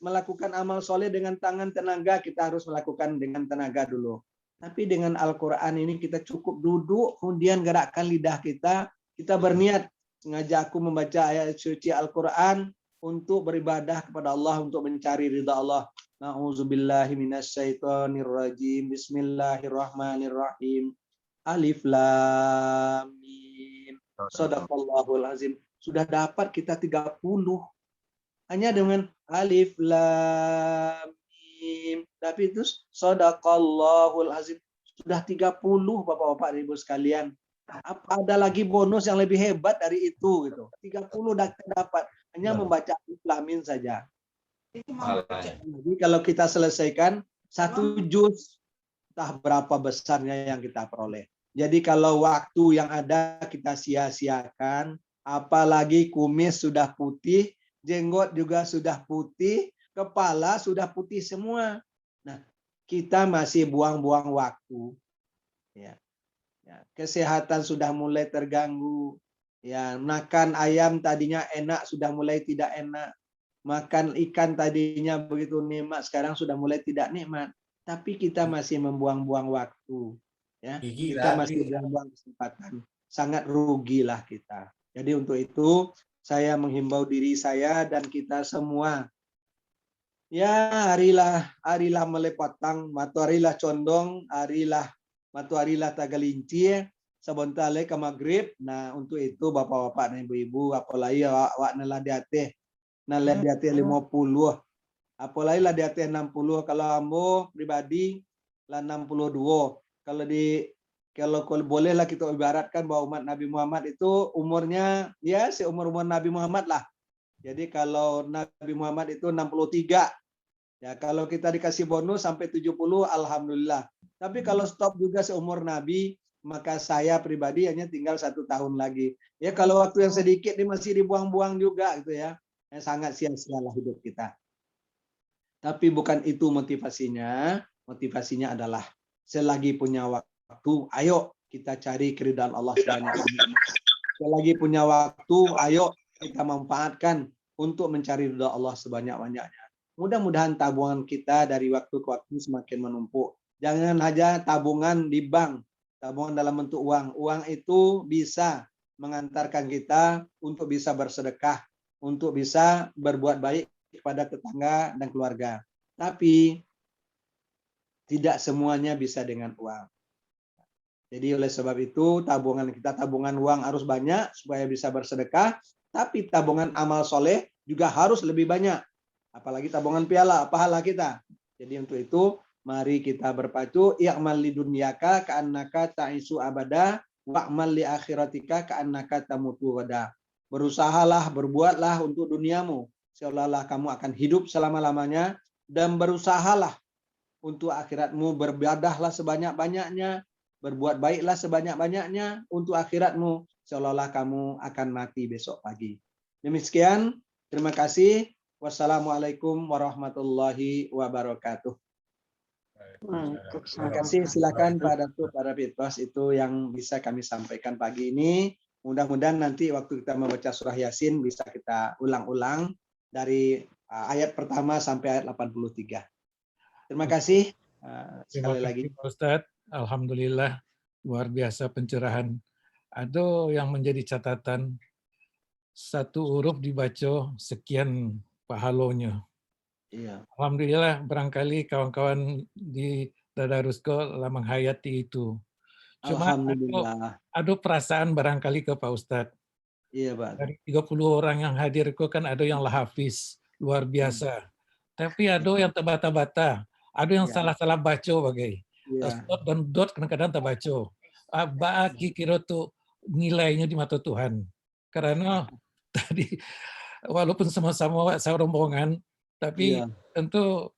melakukan amal soleh dengan tangan tenaga, kita harus melakukan dengan tenaga dulu. Tapi dengan Al-Quran ini kita cukup duduk, kemudian gerakkan lidah kita berniat, sengaja aku membaca ayat suci Al-Quran untuk beribadah kepada Allah, untuk mencari ridha Allah. Na'udzubillahi minasyaitonirrajim. Bismillahirrahmanirrahim. Alif lam mim. Shadaqallahul azim. Sudah dapat kita 30. Hanya dengan alif lam mim. Tapi itu shadaqallahul azim. Sudah 30 Bapak-bapak Ibu sekalian. Apa ada lagi bonus yang lebih hebat dari itu gitu. 30 dapat hanya membaca alif lam mim saja. Jadi kalau kita selesaikan satu juz, entah berapa besarnya yang kita peroleh. Jadi kalau waktu yang ada kita sia-siakan, apalagi kumis sudah putih, jenggot juga sudah putih, kepala sudah putih semua. Nah, kita masih buang-buang waktu. Ya. Kesehatan sudah mulai terganggu. Ya, makan ayam tadinya enak sudah mulai tidak enak. Makan ikan tadinya begitu nikmat, sekarang sudah mulai tidak nikmat. Tapi kita masih membuang-buang waktu. Ya, kita masih membuang kesempatan. Sangat rugilah kita. Jadi untuk itu saya menghimbau diri saya dan kita semua. Ya, harilah melepatang, mataharilah condong, mataharilah tagalinci, sebentar lagi ke maghrib. Nah, untuk itu Bapak-bapak dan Ibu-ibu, apalagi awak nalah di atas. Nalah di atas 50. Apalagi lah di atas 60. Kalau ambo pribadi lah 62. Kalau bolehlah kita ibaratkan bahwa umat Nabi Muhammad itu umurnya ya seumur Nabi Muhammad lah. Jadi kalau Nabi Muhammad itu 63. Ya, kalau kita dikasih bonus sampai 70, alhamdulillah. Tapi kalau stop juga seumur Nabi, maka saya pribadi hanya tinggal 1 tahun lagi. Ya, kalau waktu yang sedikit ini masih dibuang-buang juga gitu ya. Sangat sia-sialah hidup kita. Tapi bukan itu motivasinya. Motivasinya adalah selagi punya waktu, ayo kita cari keridhaan Allah sebanyak-banyaknya. Selagi punya waktu, ayo kita manfaatkan untuk mencari ridha Allah sebanyak-banyaknya. Mudah-mudahan tabungan kita dari waktu ke waktu semakin menumpuk. Jangan hanya tabungan di bank, tabungan dalam bentuk uang. Uang itu bisa mengantarkan kita untuk bisa bersedekah, untuk bisa berbuat baik kepada tetangga dan keluarga. Tapi tidak semuanya bisa dengan uang. Jadi oleh sebab itu tabungan kita, tabungan uang harus banyak supaya bisa bersedekah. Tapi tabungan amal soleh juga harus lebih banyak. Apalagi tabungan pahala kita. Jadi untuk itu mari kita berpacu. I'mal li dunyaka ka'annaka ta'isu abada wa'mal li akhiratika ka'annaka tamutu gada. Berusahalah, berbuatlah untuk duniamu, seolah-olah kamu akan hidup selama-lamanya, dan berusahalah untuk akhiratmu, beribadahlah sebanyak-banyaknya, berbuat baiklah sebanyak-banyaknya untuk akhiratmu, seolah-olah kamu akan mati besok pagi. Demikian, terima kasih. Wassalamualaikum warahmatullahi wabarakatuh. Terima kasih. Silakan Pak Datuk, Pak Rafitos, itu yang bisa kami sampaikan pagi ini. Mudah-mudahan nanti waktu kita membaca surah Yasin bisa kita ulang-ulang dari ayat pertama sampai ayat 83. Terima kasih Terima sekali lagi. kasih Pak Ustadz. Alhamdulillah luar biasa pencerahan. Ada yang menjadi catatan, satu huruf dibaca sekian pahalonya. Iya. Alhamdulillah barangkali kawan-kawan di Tadarusko lah menghayati itu. Cuma Alhamdulillah. ada perasaan barangkali ke Pak Ustadz. Iya, Pak. Dari 30 orang yang hadir itu kan ada yang lah hafiz, luar biasa. Tapi ada yang terbata-bata, ada yang Ya. salah-salah baca bagai. Iya. Stop dan dot kadang-kadang terbaca. Bagi kira tuh nilainya di mata Tuhan. Karena tadi walaupun sama-sama rombongan, tapi Iya. tentu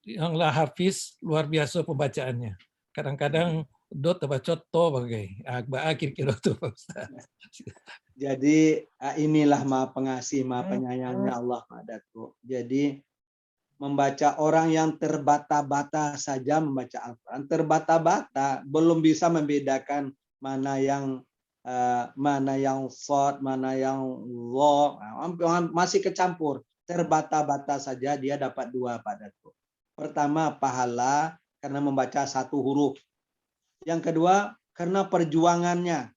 yang lah hafiz luar biasa pembacaannya. Kadang-kadang dot terbaca to bagai. Bagi kira tuh Pak Ustaz. Jadi inilah Maha Pengasih, Maha Penyayangnya Allah padaku. Jadi membaca orang yang terbata-bata saja membaca Al-Quran, terbata-bata belum bisa membedakan mana yang short, mana yang lo, masih kecampur. Terbata-bata saja dia dapat 2 padaku. Pertama pahala karena membaca 1 huruf. Yang kedua karena perjuangannya.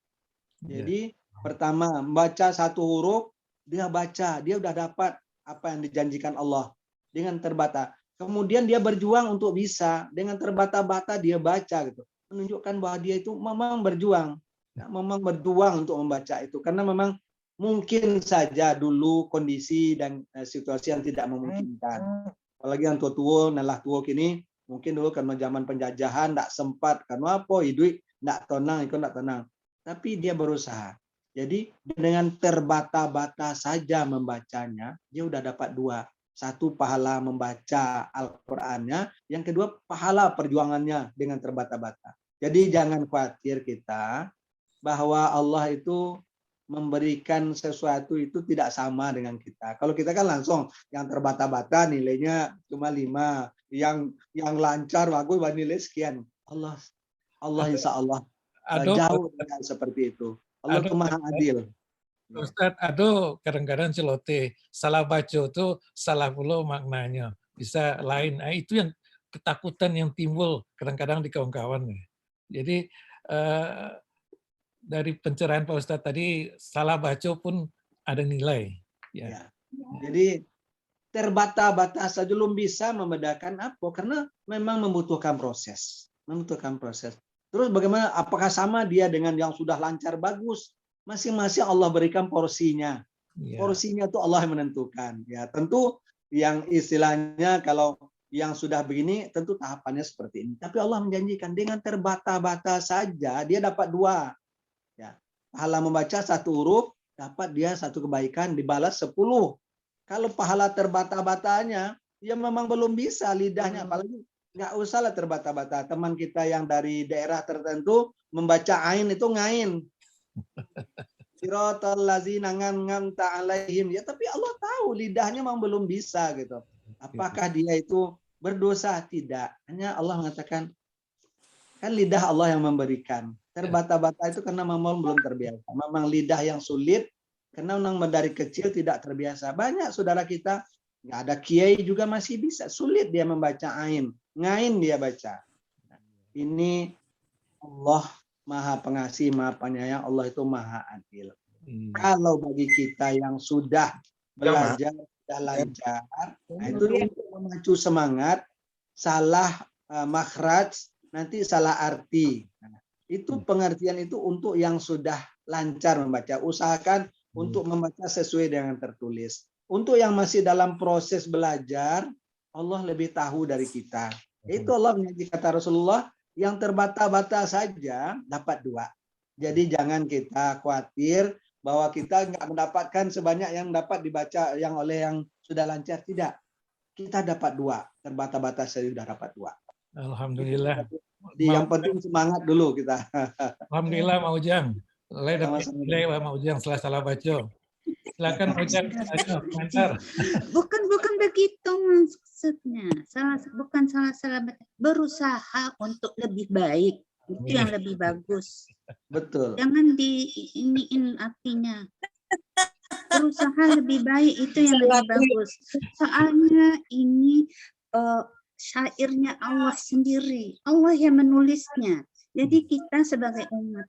Jadi pertama membaca 1 huruf, dia baca, dia udah dapat apa yang dijanjikan Allah dengan terbata. Kemudian dia berjuang untuk bisa, dengan terbata-bata dia baca gitu. Menunjukkan bahwa dia itu memang berjuang, memang berjuang untuk membaca itu, karena memang mungkin saja dulu kondisi dan situasi yang tidak memungkinkan. Apalagi yang tua-tua, nalah tua kini, mungkin dulu karena zaman penjajahan tidak sempat, karena apa? Hidup tidak tenang, ikut tidak tenang. Tapi dia berusaha. Jadi dengan terbata-bata saja membacanya, dia udah dapat 2. 1 pahala membaca Al-Qur'annya, yang kedua pahala perjuangannya dengan terbata-bata. Jadi jangan khawatir kita bahwa Allah itu memberikan sesuatu itu tidak sama dengan kita. Kalau kita kan langsung yang terbata-bata nilainya cuma 5, yang lancar bagus nilai sekian. Allah insya Allah jauh dengan seperti itu. Allah itu maha adil. Ustaz, ada kadang-kadang celote salah baca itu salah pula maknanya, bisa lain. Nah, itu yang ketakutan yang timbul kadang-kadang di kawan-kawan. Jadi dari pencerahan Pak Ustaz tadi, salah baca pun ada nilai. Ya. Jadi terbata-bata saja belum bisa membedakan apa, karena memang membutuhkan proses. Terus bagaimana? Apakah sama dia dengan yang sudah lancar bagus? Masing-masing Allah berikan porsinya. Porsinya itu Allah yang menentukan. Ya, tentu yang istilahnya kalau yang sudah begini tentu tahapannya seperti ini. Tapi Allah menjanjikan dengan terbata-bata saja dia dapat 2. Ya. Pahala membaca 1 huruf dapat dia 1 kebaikan dibalas 10. Kalau pahala terbata-batanya ya memang belum bisa lidahnya, apalagi nggak usahlah terbata-bata. Teman kita yang dari daerah tertentu membaca ain itu ngain. Siratal ladzina an'amta alaihim. Ya, tapi Allah tahu lidahnya memang belum bisa gitu. Apakah dia itu berdosa? Tidak. Hanya Allah mengatakan kan lidah Allah yang memberikan. Terbata-bata itu karena memang belum terbiasa. Memang lidah yang sulit karena memang dari kecil tidak terbiasa. Banyak saudara kita nggak ada kiai juga masih bisa. Sulit dia membaca ain. Ngain dia baca. Ini Allah Maha Pengasih, Maha Penyayang, Allah itu Maha Adil. Kalau bagi kita yang sudah belajar, sudah lancar, itu untuk memacu semangat, salah makhraj, nanti salah arti. Itu pengertian itu untuk yang sudah lancar membaca. Usahakan untuk membaca sesuai dengan tertulis. Untuk yang masih dalam proses belajar, Allah lebih tahu dari kita. Itu Allah menjanjikan kata Rasulullah, yang terbata-bata saja dapat 2. Jadi jangan kita khawatir bahwa kita nggak mendapatkan sebanyak yang dapat dibaca yang oleh yang sudah lancar. Tidak. Kita dapat 2. Terbata-bata saja sudah dapat 2. Alhamdulillah. Jadi yang penting semangat dulu kita. Alhamdulillah Mak Ujang. Mulai dapat nilai Mak Ujang setelah salah baca. Silakan Mak Ujang. Bukan begitu maksudnya. Bukan salah berusaha untuk lebih baik. Itu yang lebih bagus. Betul. Jangan diiniin artinya. Berusaha lebih baik itu yang lebih bagus. Soalnya ini syairnya Allah sendiri. Allah yang menulisnya. Jadi kita sebagai umat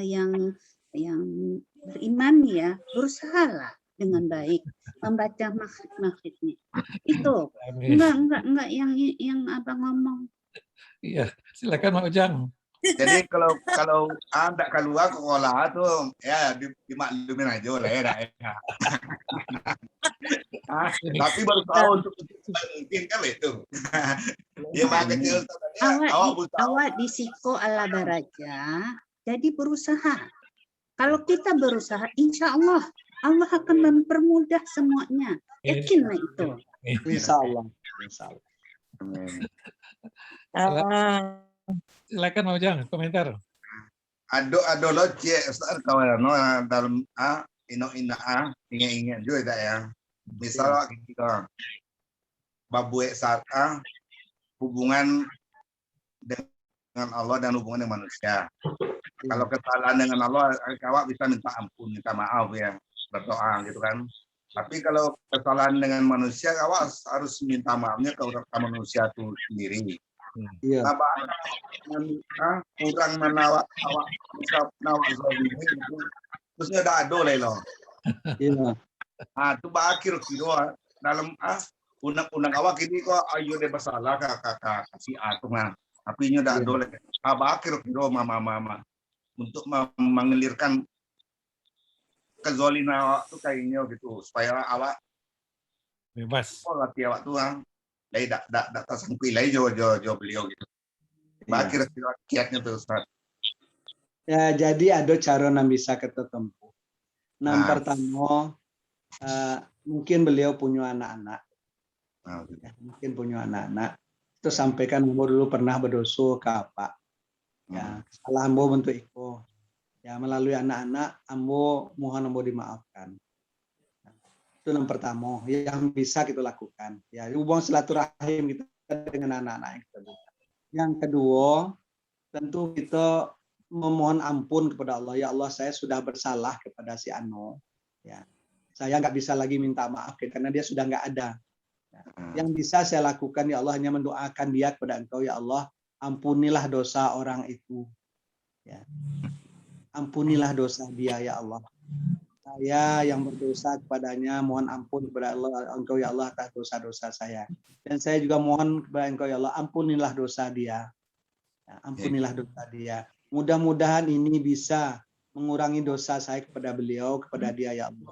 yang beriman ya, berusahalah dengan baik membaca makhrij-makhrijnya. Itu Amin. enggak yang abang ngomong. Iya, silakan Mak Ujang. Jadi kalau tidak keluar ke sekolah tuh ya dimaklumin aja lah ya. Tapi baru tahu untuk mungkin kan itu. Ya makanya Awak di Siko ala Baraja, jadi berusaha. Kalau kita berusaha, insya Allah Allah akan mempermudah semuanya. Yakinlah itu. Insya Allah. Silakan Mak Ujang, komentar. Ado lo cek Ustaz kawan dalam ingat juga tak ya. Misalnya kita babuek saat hubungan dengan Allah dan hubungan dengan manusia. Kalau kesalahan dengan Allah, awak bisa minta ampun, minta maaf ya, berdoa gitu kan. Tapi kalau kesalahan dengan manusia, awak harus minta maafnya ke manusia itu sendiri. Iya. Kurang menawak awak zalimi itu terusnya dah ado loh. Iya. Tu berakhir kiro dalam undang-undang awak ini kok ayo dia bersalah kakak si A tu mah. Tapi nya dah ado le. Berakhir kiro mama untuk mengelirkan kezaliman awak tu kayaknya gitu supaya awak Bebas. latih awak tu lai dak tersangkui lai jo beliau gitu. Berakhir kiatnya tuh Ustaz. Ya, jadi ada cara yang bisa kita tempuh. Pertama, mungkin beliau punya anak-anak. Ya, mungkin punya anak-anak. Itu sampaikan ambo dulu pernah berdosa ke apa. Ya, salah ambo bentuk iko. Ya, melalui anak-anak ambo mohon ambo dimaafkan. Itu yang pertama yang bisa kita lakukan. Ya, hubungan silaturahim kita dengan anak-anak yang kita buka. Yang kedua, tentu kita memohon ampun kepada Allah. Ya Allah, saya sudah bersalah kepada si Ano. Ya, saya nggak bisa lagi minta maaf karena dia sudah nggak ada. Ya, yang bisa saya lakukan ya Allah hanya mendoakan dia kepada Engkau ya Allah. Ampunilah dosa orang itu. Ya, ampunilah dosa dia ya Allah. Saya yang berdosa kepadanya, mohon ampun kepada Allah, Engkau ya Allah atas dosa-dosa saya. Dan saya juga mohon kepada Engkau ya Allah, ampunilah dosa dia. Ya, ampunilah dosa dia. Mudah-mudahan ini bisa mengurangi dosa saya kepada beliau, kepada dia ya Allah.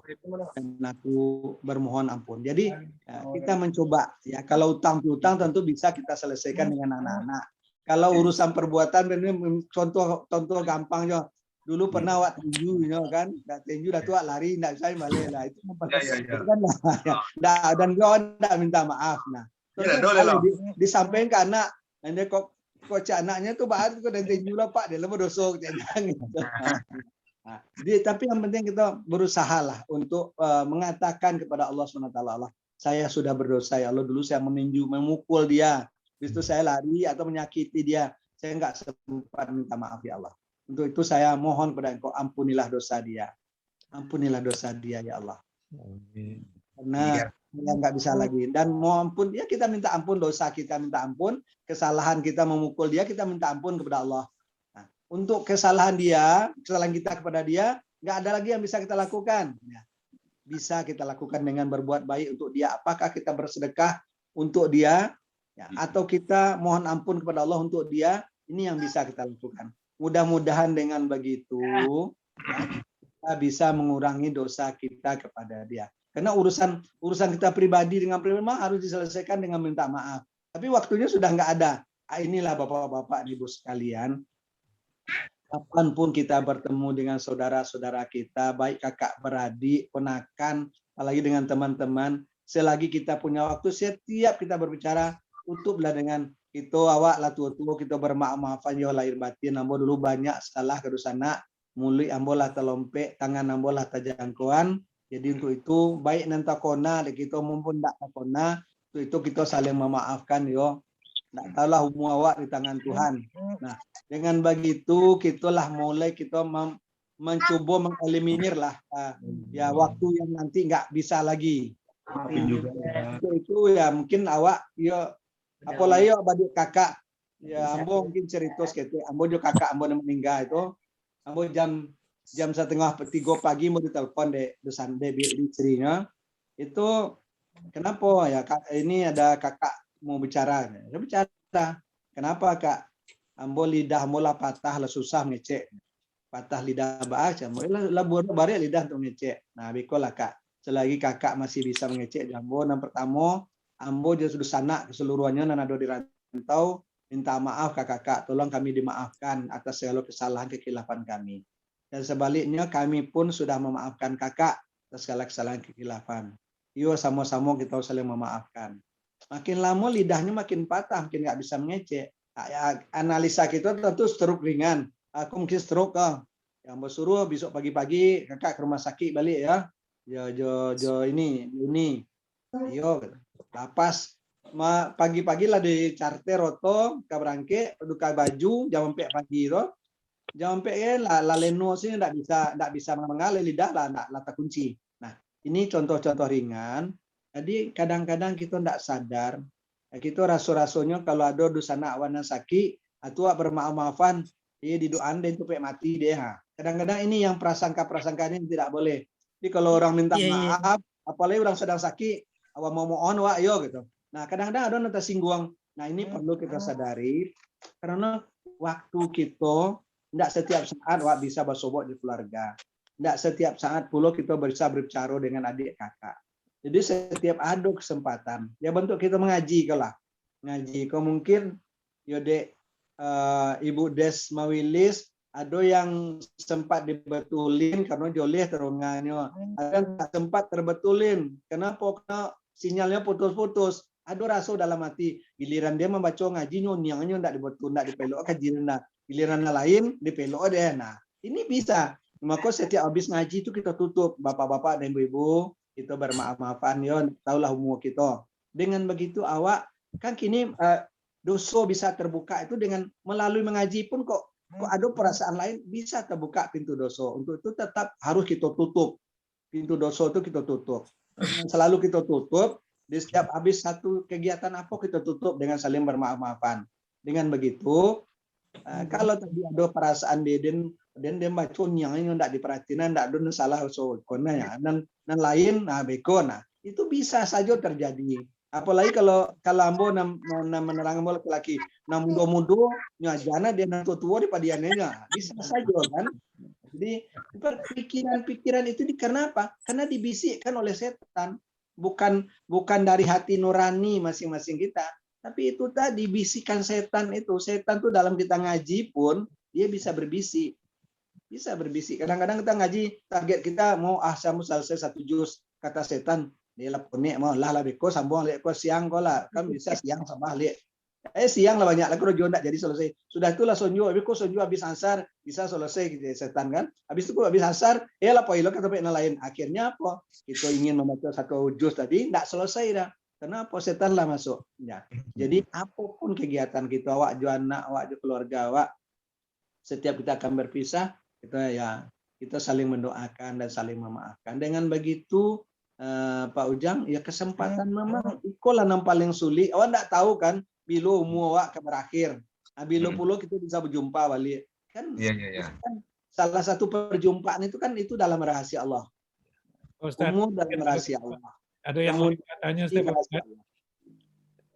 Dan aku bermohon ampun. Jadi ya, kita mencoba ya kalau utang piutang tentu bisa kita selesaikan dengan anak-anak. Kalau urusan perbuatan ini contoh gampang ya. Dulu pernah awak tinju kan, tinju dah tua lari enggak bisa balik lah itu kan lah. Dan kau enggak minta maaf nah. Disampaikan ke anak, nanti kok anaknya tuh bahan kok dan tinju lah Pak, dia lemah dosa jangan gitu. Jadi tapi yang penting kita berusahalah untuk mengatakan kepada Allah SWT, Allah, saya sudah berdosa ya Allah, dulu saya meninju, memukul dia, habis itu saya lari atau menyakiti dia, saya enggak sempat minta maaf ya Allah. Untuk itu saya mohon kepada Engkau, ampunilah dosa dia. Ampunilah dosa dia ya Allah. Karena dia nggak bisa lagi. Dan mohon ampun, ya kita minta ampun dosa kita, minta ampun. Kesalahan kita memukul dia, kita minta ampun kepada Allah. Nah, untuk kesalahan kita kepada dia, nggak ada lagi yang bisa kita lakukan. Ya, bisa kita lakukan dengan berbuat baik untuk dia. Apakah kita bersedekah untuk dia, ya, atau kita mohon ampun kepada Allah untuk dia, ini yang bisa kita lakukan. Mudah-mudahan dengan begitu ya, kita bisa mengurangi dosa kita kepada dia. Karena urusan kita pribadi dengan pribadi harus diselesaikan dengan minta maaf. Tapi waktunya sudah nggak ada. Inilah bapak-bapak ibu sekalian. Kapanpun kita bertemu dengan saudara-saudara kita, baik kakak beradik, ponakan, apalagi dengan teman-teman, selagi kita punya waktu, setiap kita berbicara, tutuplah dengan itu awak lah tua kita bermaaf-maafan yo lahir batin ambo dulu banyak salah kedosana mulut ambo lah terlompek tangan ambo lah terjangkauan jadi untuk itu baik nanti kona kita mumpun tak kona itu kita saling memaafkan yo tak tahulah umur awak di tangan Tuhan. Nah dengan begitu kitalah mulai kita mencoba mengeliminir lah ya waktu yang nanti nggak bisa lagi. Itu ya mungkin awak yo Apalagi bagi kakak. Ya, ambo mungkin cerita sekete. Ambo juga kakak ambo yang meninggal itu. Ambo jam 2:30 pagi mau ditelepon de dosan de istrinya. Itu kenapa ya kak, ini ada kakak mau bicara. Saya bicara. Kenapa kak? Ambo lidah mula patah lah susah ngecek. Patah lidah baca. Lah bari lidah untuk ngecek. Nah, bikolah kak. Selagi kakak masih bisa mengecek jambo. Yang pertama, ambo sudah sana keseluruhannya dan ada di rantau. Minta maaf kakak, tolong kami dimaafkan atas segala kesalahan kekhilafan kami. Dan sebaliknya kami pun sudah memaafkan kakak atas segala kesalahan kekhilafan. Yuk sama-sama kita saling memaafkan. Makin lama lidahnya makin patah, makin nggak bisa mengecek. Analisa kita tentu stroke ringan. Aku mungkin stroke yang mau suruh besok pagi-pagi kakak ke rumah sakit balik ya. Jo ini. Yo, lapas. Pagi-pagi lah di charter roto ke berangke duka baju jam 4 pagi itu jam 4 la leno sini tidak bisa mengalir lidah lah tak kunci. Nah ini contoh-contoh ringan. Jadi kadang-kadang kita tidak sadar kita raso-rasonya kalau ada dosana awana sakit atau bermaaf-maafan dia didoain dan itu mati dia. Kadang-kadang ini yang prasangka ini tidak boleh. Jadi kalau orang minta maaf apalagi orang sedang sakit awak mau mohon wak yo gitu. Nah, kadang-kadang ada nota singgung. Nah, ini perlu kita sadari karena waktu kita tidak setiap saat wak bisa bersobok di keluarga. Tidak setiap saat pula kita bisa berbicara dengan adik kakak. Jadi setiap ada kesempatan, ya bentuk kita mengaji kalah. Ngaji kau mungkin yode Ibu Des Mawilis ada yang sempat dibetulin karena joleh terungannya. Ada yang tak sempat terbetulin. Kenapa? Karena sinyalnya putus-putus. Ada rasa dalam hati giliran dia membaca ngaji nyonyangnya tidak dibetul, tidak dipelok kajian. Giliran lain dipelok deh. Nah ini bisa. Maka setiap habis ngaji itu kita tutup bapak-bapak dan ibu-ibu kita bermaaf-maafan ya tahulah umur kita. Dengan begitu awak kan kini dosa bisa terbuka itu dengan melalui mengaji pun kok ada perasaan lain bisa terbuka pintu dosa. Untuk itu tetap harus kita tutup. Pintu dosa itu kita tutup. Selalu kita tutup. Di setiap habis satu kegiatan apa kita tutup dengan saling bermaaf-maafan. Dengan begitu, kalau tadi ada perasaan deden dia baca yang tidak diperhatikan, tidak ada salah soalnya ya, dan lain, nah beko, nah itu bisa saja terjadi. Apalagi kalau ambo menerang laki-laki, nah mudo-mudo nyajana dia tua di padiannya, bisa saja kan. Jadi pikiran-pikiran itu karena apa? Karena dibisikkan oleh setan. Bukan dari hati nurani masing-masing kita, tapi itu tadi bisikan setan itu. Setan tuh dalam kita ngaji pun dia bisa berbisik. Kadang-kadang kita ngaji target kita mau samu selesai 1 juz, kata setan dia laponik mau lah beko sambung lek siang kola kan bisa siang sama lek. Siang lah banyak lah kalau tidak jadi selesai. Sudah itulah sonjo, habis asar bisa selesai gitu setan kan. Habis itu habis asar, lah poilo kata yang lain. Akhirnya apa? Kita ingin membaca 1 juz tadi tidak selesai dah. Kenapa setan lah masuk? Ya. Jadi apapun kegiatan kita, awak jo anak, awak jo keluarga, awak setiap kita akan berpisah, kita saling mendoakan dan saling memaafkan. Dengan begitu Pak Ujang, ya kesempatan memang ikolah yang paling sulit. Awak tidak tahu kan bila umur awak akan berakhir. Bila pula kita bisa berjumpa balik. Kan, kan salah satu perjumpaan itu kan itu dalam rahasia Allah. Ustaz, umur dalam rahasia Allah. Ada yang lain bertanya, Ustaz?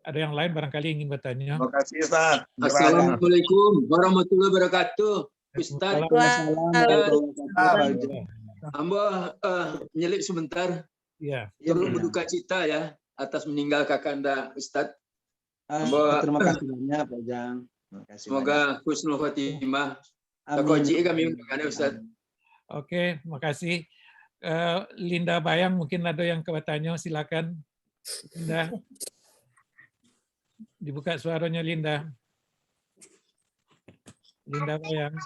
Ada yang lain barangkali ingin bertanya. Terima kasih Ustaz. Assalamualaikum warahmatullahi wabarakatuh. Ustaz, hamba menyelip sebentar. Ya. Turut berduka cita ya atas meninggal kakanda Ustaz. Terima kasih banyak Pak Jang. Semoga husnul khotimah. Takoji kami mengenai Ustaz. Oke, makasih. Linda Bayang mungkin ada yang bertanya, silakan. Linda. Dibuka suaranya Linda. Linda Bayang.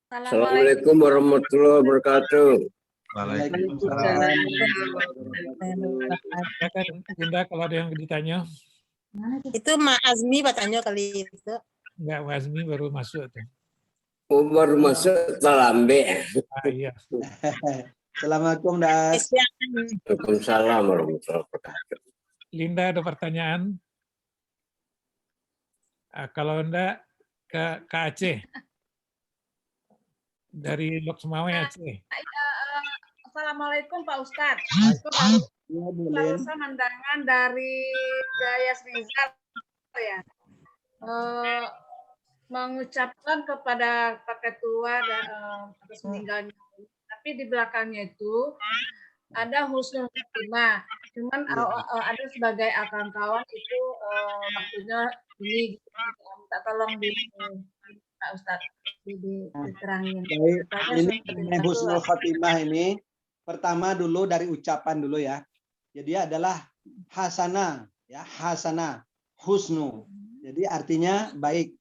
Assalamualaikum warahmatullahi wabarakatuh. Waalaikumsalam. Linda, kalau ada yang ditanya. Itu Mak Azmi bertanya kali itu. Enggak, Mak Azmi baru masuk tuh. Baru masuk Talambe. Iya. Assalamualaikum Das. Waalaikumsalam warahmatullahi wabarakatuh. Linda ada pertanyaan? Kalau enggak ke Aceh. Dari Loksmawe Aceh. Assalamualaikum Pak Ustadz. Ya, Bu Lin. Barusan undangan dari Gayas Rizal ya. Mengucapkan kepada Pak Ketua atas meninggalnya. Tapi di belakangnya itu ada husnul khotimah. Cuman ada sebagai akan kawan itu maksudnya ini minta tolong di Pak Ustadz diterangin. Baik, ini husnul khotimah ini pertama dulu dari ucapan dulu ya. Jadi adalah hasanah ya, hasanah, husnu. Jadi artinya baik.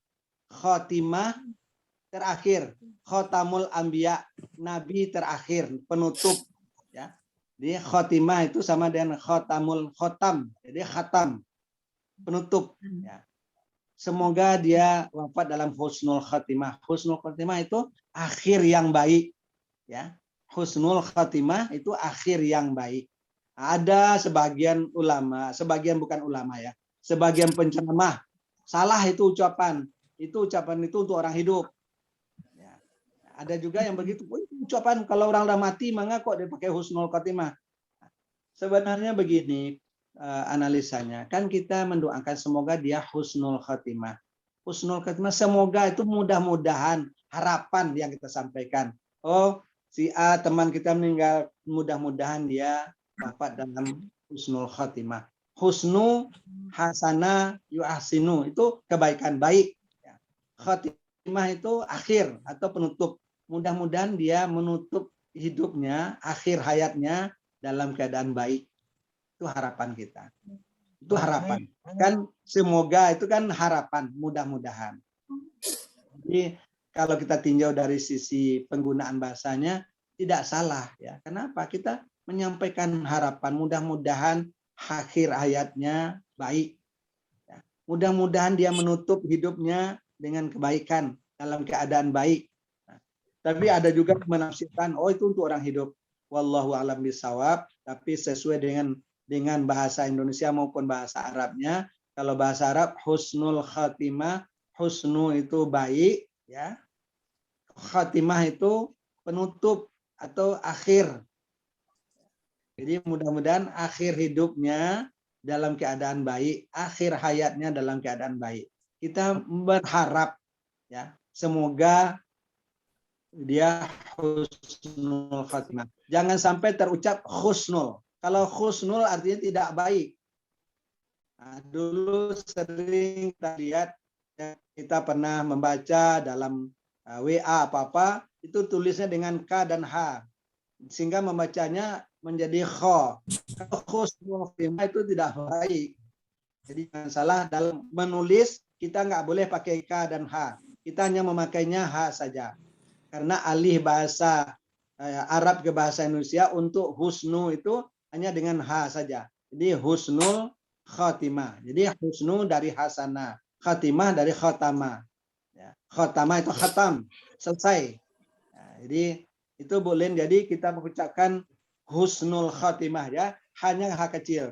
Khotimah terakhir, khotamul anbiya, nabi terakhir, penutup ya. Jadi khotimah itu sama dengan khotamul khotam. Jadi khatam, penutup ya. Semoga dia wafat dalam husnul khotimah. Husnul khotimah itu akhir yang baik ya. Husnul khotimah itu akhir yang baik. Ada sebagian ulama, sebagian bukan ulama ya, sebagian penceramah salah itu ucapan. Itu ucapan itu untuk orang hidup. Ya. Ada juga yang begitu. Ucapan kalau orang udah mati, maka kok dipakai husnul khotimah. Sebenarnya begini analisanya. Kan kita mendoakan semoga dia husnul khotimah. Husnul khotimah semoga itu mudah-mudahan harapan yang kita sampaikan. Oh, si A teman kita meninggal, mudah-mudahan dia wafat dalam husnul khotimah. Husnu, hasanah, yu'ahsinu itu kebaikan baik. Khotimah itu akhir atau penutup. Mudah-mudahan dia menutup hidupnya, akhir hayatnya dalam keadaan baik. Itu harapan kita. Itu harapan. Kan semoga itu kan harapan, mudah-mudahan. Jadi kalau kita tinjau dari sisi penggunaan bahasanya tidak salah ya. Kenapa? Kita menyampaikan harapan mudah-mudahan akhir hayatnya baik. Ya. Mudah-mudahan dia menutup hidupnya dengan kebaikan dalam keadaan baik. Nah, tapi ada juga menafsirkan oh itu untuk orang hidup. Wallahu a'lam bishawab, tapi sesuai dengan bahasa Indonesia maupun bahasa Arabnya. Kalau bahasa Arab husnul khatimah, husnu itu baik ya. Khatimah itu penutup atau akhir. Jadi mudah-mudahan akhir hidupnya dalam keadaan baik, akhir hayatnya dalam keadaan baik. Kita berharap ya semoga dia husnul khatimah. Jangan sampai terucap husnul. Kalau husnul artinya tidak baik. Nah, dulu sering kita lihat ya, kita pernah membaca dalam WA apa-apa itu tulisnya dengan K dan H sehingga membacanya menjadi kho. Kalau husnul khatimah itu tidak baik. Jadi jangan salah dalam menulis kita nggak boleh pakai K dan H. Kita hanya memakainya H saja. Karena alih bahasa Arab ke bahasa Indonesia untuk husnu itu hanya dengan H saja. Jadi husnul khatimah. Jadi husnu dari hasanah. Khatimah dari khatama. Ya. Khatama itu khatam. Selesai. Ya, jadi itu boleh. Jadi kita mengucapkan husnul khatimah ya. Hanya H kecil.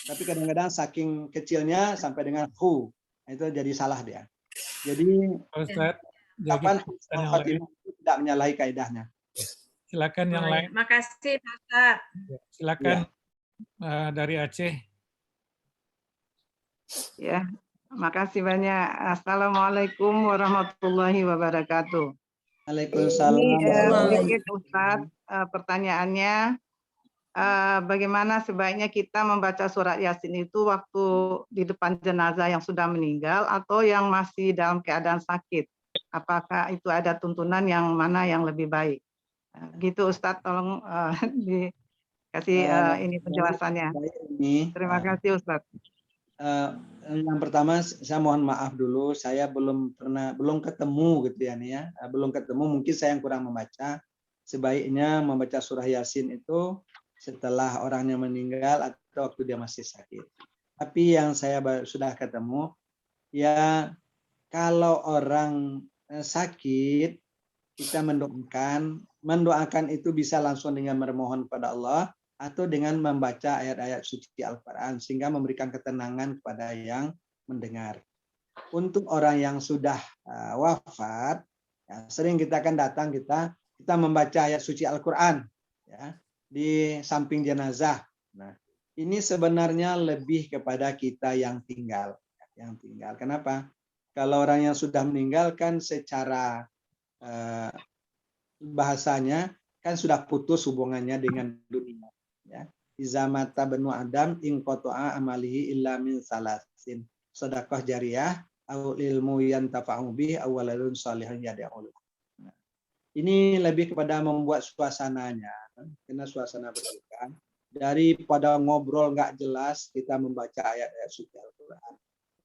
Tapi kadang-kadang saking kecilnya sampai dengan hu. Itu jadi salah dia. Jadi kapan husnul khatimah itu tidak menyalahi kaidahnya. Silakan yang lain. Makasih Pak Ustaz. Silakan dari Aceh. Ya, makasih banyak. Assalamualaikum warahmatullahi wabarakatuh. Waalaikumsalam. Ini Ustaz, pertanyaannya bagaimana sebaiknya kita membaca surat Yasin itu waktu di depan jenazah yang sudah meninggal atau yang masih dalam keadaan sakit? Apakah itu ada tuntunan yang mana yang lebih baik? Gitu Ustadz, tolong dikasih ini penjelasannya. Terima kasih Ustadz. Yang pertama saya mohon maaf dulu, saya belum ketemu gitu ya nih ya, belum ketemu, mungkin saya yang kurang membaca. Sebaiknya membaca surah Yasin itu setelah orangnya meninggal atau waktu dia masih sakit. Tapi yang saya sudah ketemu ya kalau orang sakit kita mendoakan itu bisa langsung dengan memohon pada Allah atau dengan membaca ayat-ayat suci Al-Quran sehingga memberikan ketenangan kepada yang mendengar. Untuk orang yang sudah wafat, ya, sering kita akan datang kita membaca ayat suci Al-Quran ya, di samping jenazah. Nah, ini sebenarnya lebih kepada kita yang tinggal. Kenapa? Kalau orang yang sudah meninggal kan secara bahasanya kan sudah putus hubungannya dengan dunia. Ya. Iza mata benu Adam in qata'a amalihi illa min salasin. Sedekah jariyah au ilmu yantafa'u bihi aw waladun shalihun yad'u. Nah, ini lebih kepada membuat suasananya, karena suasana berduka. Daripada ngobrol nggak jelas, kita membaca ayat-ayat suci Al-Quran.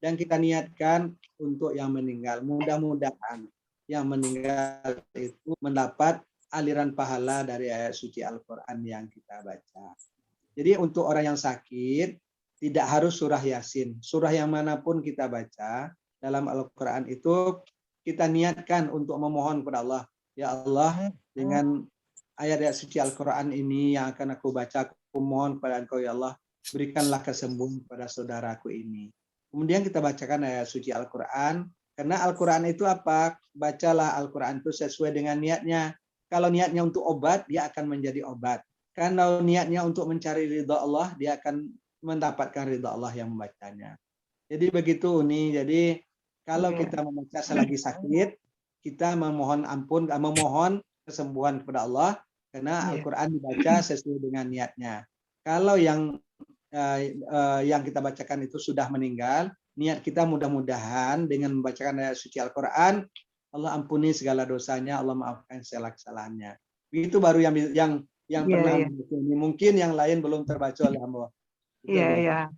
Dan kita niatkan untuk yang meninggal. Mudah-mudahan yang meninggal itu mendapat aliran pahala dari ayat suci Al-Quran yang kita baca. Jadi untuk orang yang sakit, tidak harus surah Yasin. Surah yang manapun kita baca dalam Al-Quran itu, kita niatkan untuk memohon kepada Allah. Ya Allah, dengan ayat-ayat suci Al-Quran ini yang akan aku baca, aku mohon kepada Engkau ya Allah, berikanlah kesembuhan pada saudaraku ini. Kemudian kita bacakan ayat suci Al-Quran, karena Al-Quran itu apa? Bacalah Al-Quran itu sesuai dengan niatnya. Kalau niatnya untuk obat, dia akan menjadi obat. Kalau niatnya untuk mencari ridha Allah, dia akan mendapatkan ridha Allah yang membacanya. Jadi begitu Uni. Jadi kalau kita membaca selagi sakit, kita memohon ampun, memohon kesembuhan kepada Allah, karena Al-Quran dibaca sesuai dengan niatnya. Kalau yang kita bacakan itu sudah meninggal, niat kita mudah-mudahan dengan membacakan ayat suci Al-Quran, Allah ampuni segala dosanya, Allah maafkan segala kesalahannya. Itu baru yang pernah ini. Mungkin yang lain belum terbaca oleh hamba. Iya.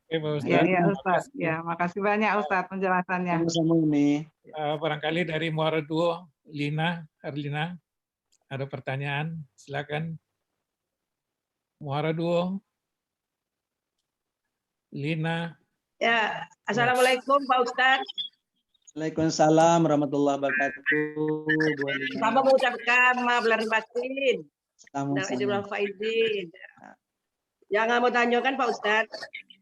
Ustaz. Ya, makasih banyak Ustaz penjelasannya. Sama-sama nih. Barangkali dari Muara Duo, Herlina, ada pertanyaan, silakan. Muara Duo, Lina. Ya, assalamualaikum Pak Ustadz. Waalaikumsalam warahmatullahi wabarakatuh. Sama mengucapkan maaf lahir batin. Sama-sama. Idul Faizin. Yang mau tanyakan Pak Ustadz,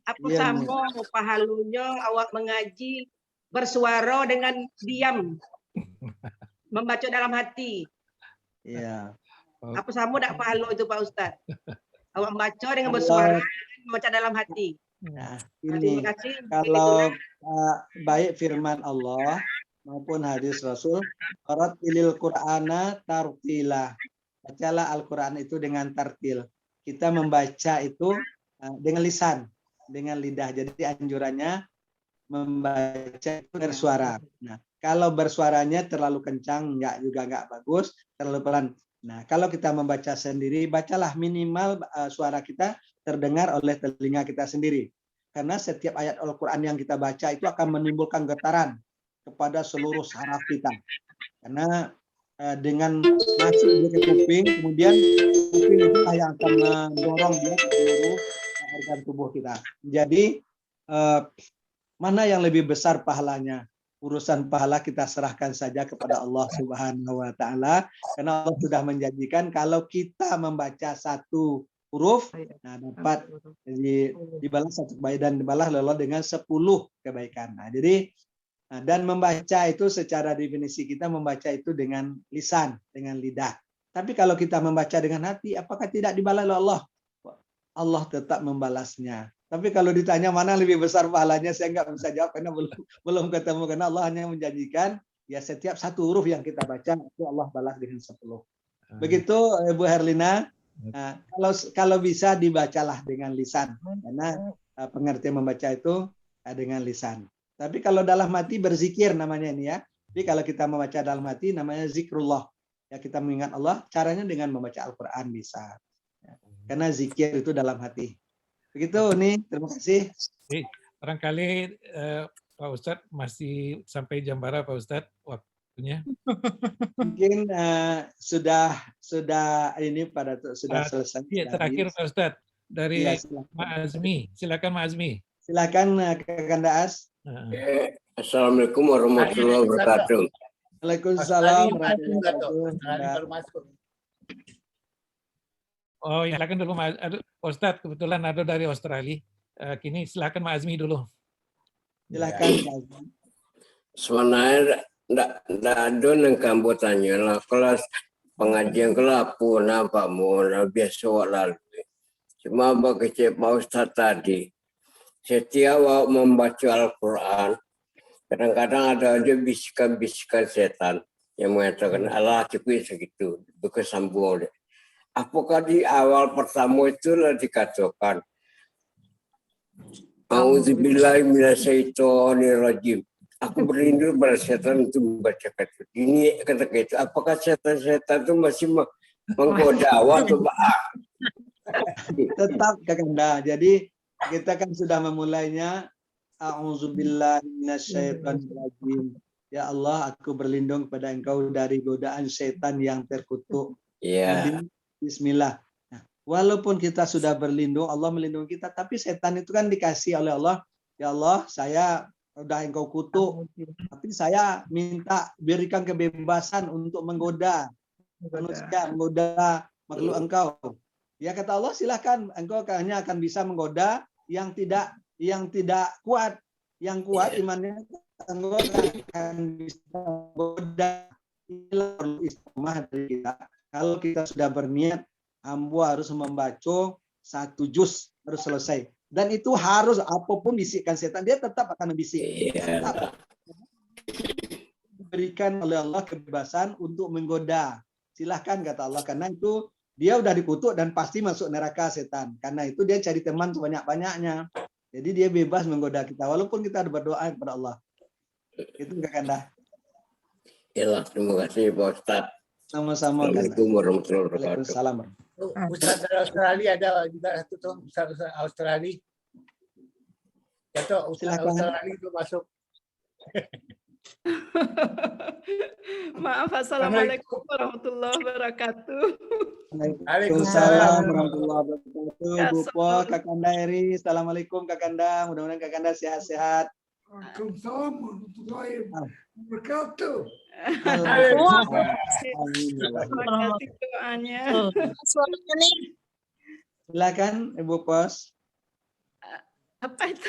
apa sama pahalunya awak mengaji bersuara dengan diam, membaca dalam hati? Iya. Apa sama tak pahalu itu Pak Ustadz? Awak membaca dengan bersuara, membaca dalam hati. Nah, ini kalau baik firman Allah maupun hadis Rasul, qarattilil Qur'ana tartila. Bacalah Al-Quran itu dengan tartil. Kita membaca itu dengan lisan, dengan lidah. Jadi anjurannya membaca itu bersuara. Nah, kalau bersuaranya terlalu kencang, nggak bagus, terlalu pelan. Nah, kalau kita membaca sendiri, bacalah minimal suara kita terdengar oleh telinga kita sendiri. Karena setiap ayat Al-Quran yang kita baca itu akan menimbulkan getaran kepada seluruh saraf kita. Karena dengan masuk dia ke kuping, kemudian kuping itu yang akan mendorong dia ke seluruh organ tubuh kita. Jadi mana yang lebih besar pahalanya? Urusan pahala kita serahkan saja kepada Allah Subhanahu wa taala, karena Allah sudah menjanjikan kalau kita membaca satu huruf, nah dapat dibalas satu kebaikan dan dibalas Allah dengan 10 kebaikan. Nah, jadi dan membaca itu secara definisi kita membaca itu dengan lisan, dengan lidah. Tapi kalau kita membaca dengan hati, apakah tidak dibalas oleh Allah? Allah tetap membalasnya. Tapi kalau ditanya mana lebih besar pahalanya, saya nggak bisa jawab karena belum ketemu, karena Allah hanya menjanjikan ya setiap satu huruf yang kita baca itu Allah balas dengan 10. Begitu Bu Herlina. Nah, kalau bisa dibacalah dengan lisan, karena pengertian membaca itu dengan lisan. Tapi kalau dalam hati berzikir namanya ini ya. Jadi kalau kita membaca dalam hati namanya zikrullah. Ya, kita mengingat Allah, caranya dengan membaca Al-Quran bisa. Ya, karena zikir itu dalam hati. Begitu nih, terima kasih. Barangkali Pak Ustadz masih sampai jam berapa Pak Ustadz waktunya? Mungkin sudah ini sudah selesai. Iya, terakhir Pak Ustadz dari Mak Azmi. Silakan Mak Azmi. Silakan Kak Daas. Assalamualaikum warahmatullahi wabarakatuh. Waalaikumsalam warahmatullahi wabarakatuh. Oh ya, silakan dulu Ustadz, kebetulan ada dari Australia. Kini silakan Mas Azmi dulu. Silakan. Sebenarnya ndak ada yang kamu tanya lah kelas pengajian kelapun apa mau biasa lalu. Cuma bagi Pak Ustadz tadi, setiap membaca Al-Quran, kadang-kadang ada aja bisikan-bisikan setan yang mengatakan Allah cukup segitu, berkesambung. Apakah di awal pertama itulah dikatakan A'udzubillahi minasyaitonirrajim. Aku berlindung pada setan itu membaca kata ini kata itu. Apakah setan-setan itu masih menggoda atau Tetap Kakanda. Jadi kita kan sudah memulainya A'udzubillahi minasyaitonirrajim. Ya Allah, aku berlindung pada Engkau dari godaan setan yang terkutuk. Iya. Bismillah. Nah, walaupun kita sudah berlindung, Allah melindungi kita, tapi setan itu kan dikasih oleh Allah. Ya Allah, saya sudah Engkau kutuk, tapi saya minta berikan kebebasan untuk menggoda manusia, menggoda makhluk Engkau. Ya kata Allah, silakan, Engkau hanya akan bisa menggoda yang tidak kuat. Yang kuat imannya, Engkau akan bisa menggoda. Inilah perlu istiqomah dari kita. Kalau kita sudah berniat, ambo harus membaca 1 juz harus selesai. Dan itu harus apapun bisikan setan, dia tetap akan membisik. Tetap. Diberikan oleh Allah kebebasan untuk menggoda. Silahkan kata Allah, karena itu dia udah dikutuk dan pasti masuk neraka setan. Karena itu dia cari teman sebanyak-banyaknya. Jadi dia bebas menggoda kita, walaupun kita berdoa kepada Allah. Itu Kakanda. Ya, terima kasih Pak Ustadz. Sama-sama. Assalamualaikum warahmatullahi wabarakatuh. Waalaikumsalam. Ustaz dari Australia ada juga satu tuh, Ustaz Australia. Kata Ustaz Australia itu masuk. Maaf, assalamualaikum warahmatullahi wabarakatuh. Waalaikumsalam warahmatullahi wabarakatuh. Bu Po, Kakanda Eri, assalamualaikum Kakanda. Mudah-mudahan Kakanda sehat-sehat. Waalaikumsalam warahmatullahi wabarakatuh. Terima kasih doanya. Silakan Ibu Pos. Apa itu?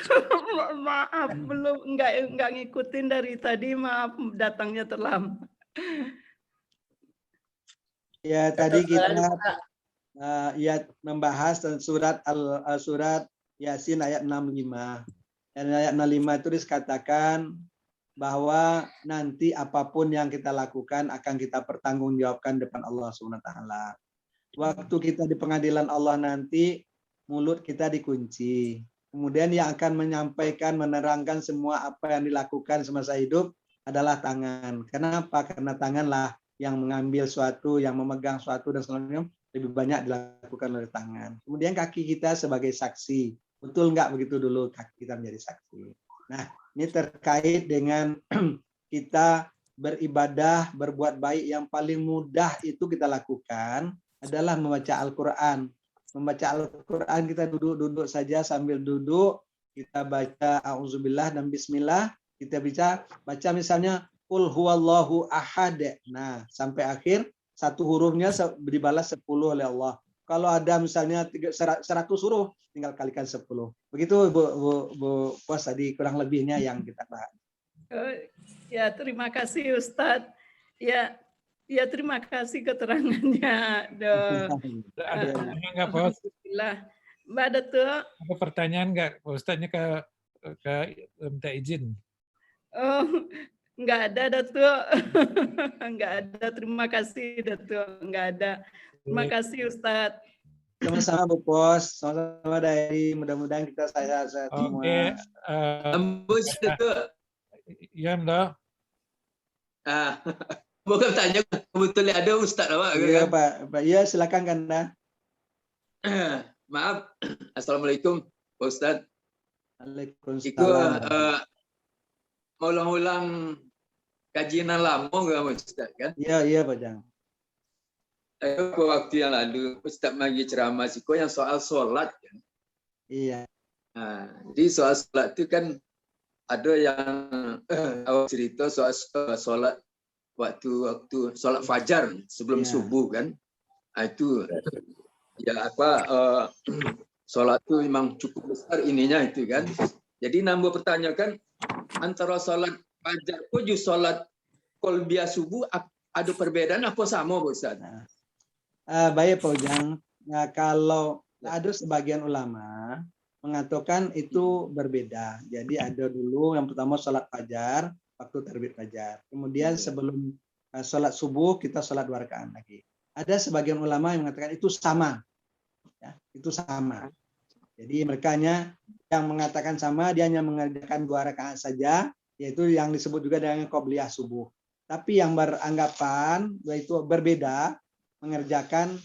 Maaf, belum enggak ngikutin dari tadi, maaf datangnya terlambat. Ya, tadi kita membahas surat Yasin ayat 65. Dan ayat 65 itu dikatakan bahwa nanti apapun yang kita lakukan akan kita pertanggungjawabkan depan Allah SWT. Waktu kita di pengadilan Allah nanti, mulut kita dikunci. Kemudian yang akan menyampaikan, menerangkan semua apa yang dilakukan semasa hidup adalah tangan. Kenapa? Karena tanganlah yang mengambil suatu, yang memegang suatu dan selanjutnya lebih banyak dilakukan oleh tangan. Kemudian kaki kita sebagai saksi. Betul nggak begitu dulu kaki kita menjadi saksi. Nah, ini terkait dengan kita beribadah, berbuat baik yang paling mudah itu kita lakukan adalah membaca Al-Quran. Membaca Al-Quran kita duduk-duduk saja, sambil duduk kita baca A'udzubillah dan Bismillah. Kita baca misalnya Qul huwallahu ahad. Nah, sampai akhir satu hurufnya dibalas 10 oleh Allah. Kalau ada misalnya 100 huruf, tinggal kalikan 10. Begitu Bu Pos tadi kurang lebihnya yang kita bahas. Ya, terima kasih Ustadz. Ya, terima kasih keterangannya. Alhamdulillah. Mbak Datuk. Ada pertanyaan nggak? Ustadznya ke minta izin. Oh, nggak ada Datuk. Nggak ada. Terima kasih Datuk. Nggak ada. Terima kasih Ustadz. Sama-sama Bu Pos, sama-sama dari mudah-mudahan kita sehat-sehat semua. Ambus Datuk. Ya, Mbak. Bukan tanya kebetulan ada Ustadz awak. Iya Pak. Iya silakan Kanda. Maaf. Assalamualaikum Pak Ustadz. Waalaikumsalam. Ulang-ulang kajian lama nggak Ustadz kan? Iya Pak Jang. Waktu yang lalu Ustadz bagi ceramah siko yang soal sholat kan? Iya. Nah, jadi soal sholat itu kan ada yang awak cerita soal sholat waktu sholat fajar sebelum subuh kan? Itu ya sholat itu memang cukup besar ininya itu kan. Jadi nambah pertanyakan antara sholat fajar tujuh sholat kolbia subuh ada perbedaan apa sama Pak Ustaz? Baik Pak Ujang. Nah, kalau ada sebagian ulama mengatakan itu berbeda. Jadi ada dulu yang pertama sholat fajar waktu terbit fajar. Kemudian sebelum sholat subuh kita sholat 2 rakaat lagi. Ada sebagian ulama yang mengatakan itu sama. Ya, itu sama. Jadi mereka yang mengatakan sama, dia hanya mengerjakan 2 rakaat saja, yaitu yang disebut juga dengan qobliyah subuh. Tapi yang beranggapan yaitu berbeda, mengerjakan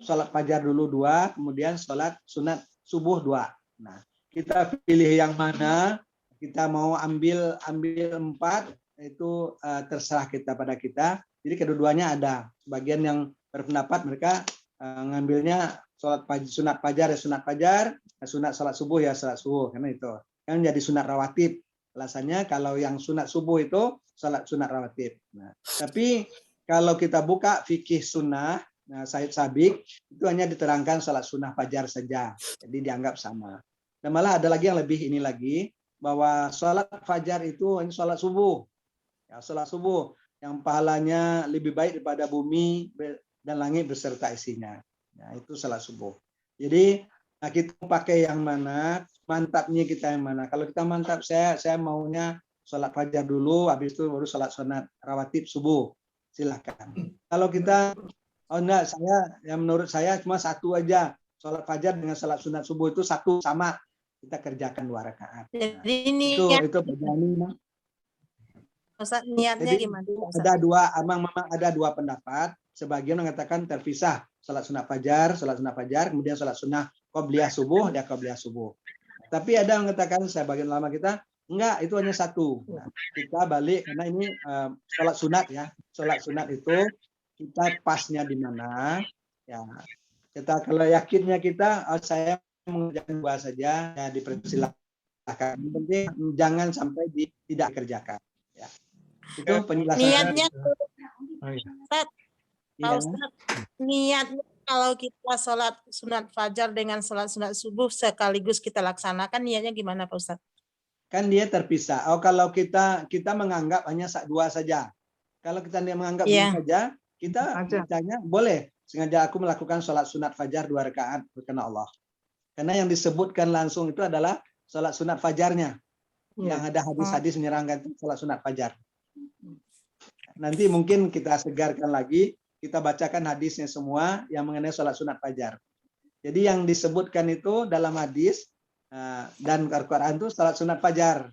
sholat fajar dulu 2, kemudian sholat sunat subuh 2. Nah, kita pilih yang mana, kita mau ambil 4, itu terserah kita pada kita. Jadi kedua-duanya ada. Sebagian yang berpendapat mereka ngambilnya sholat sunat fajar ya sunat fajar, sunat sholat subuh ya sholat subuh, karena itu kan jadi sunat rawatib. Alasannya kalau yang sunat subuh itu sholat sunat rawatib. Nah, tapi kalau kita buka fikih sunnah, Said Sabiq itu hanya diterangkan sholat sunnah fajar saja, jadi dianggap sama. Dan malah ada lagi yang lebih ini lagi, bahwa sholat fajar itu hanya sholat subuh, ya sholat subuh yang pahalanya lebih baik daripada bumi dan langit beserta isinya. Nah, itu sholat subuh. Jadi kita pakai yang mana, mantapnya kita yang mana. Kalau kita mantap, saya maunya sholat fajar dulu, habis itu baru sholat sunat rawatib subuh. Silakan. Kalau kita, oh enggak, menurut saya cuma satu aja. Sholat fajar dengan sholat sunat subuh itu satu sama. Kita kerjakan 2 rakaat. Nah, Jadi niat, itu berjani. Ustaz, niatnya Jadi, gimana? memang ada 2 pendapat. Sebagian mengatakan terpisah sholat sunat fajar, kemudian sholat sunnah qobliyah subuh, dia qobliyah subuh. Tapi ada yang mengatakan, sebagian ulama kita, enggak, itu hanya satu. Nah, kita balik karena ini sholat sunat ya. Sholat sunat itu kita pasnya di mana? Ya, kita kalau yakinnya kita, saya mengerjakan 2 saja, ya dipersilakan. Yang penting jangan sampai tidak kerjakan. Ya. Itu penjelasan. Niatnya, Ustaz, Pak Ustaz, niatnya kalau kita sholat sunat fajar dengan sholat sunat subuh sekaligus kita laksanakan, niatnya gimana Pak Ustaz? Kan dia terpisah. Oh, kalau kita menganggap hanya 2 saja. Kalau kita menganggap 2 saja, kita bacanya boleh. Sengaja aku melakukan sholat sunat fajar 2 rakaat berkena Allah. Karena yang disebutkan langsung itu adalah sholat sunat fajarnya. Yang ada hadis-hadis menyerangkan itu sholat sunat fajar. Nanti mungkin kita segarkan lagi, kita bacakan hadisnya semua yang mengenai sholat sunat fajar. Jadi yang disebutkan itu dalam hadis dan Al-Quran itu sholat sunat fajar.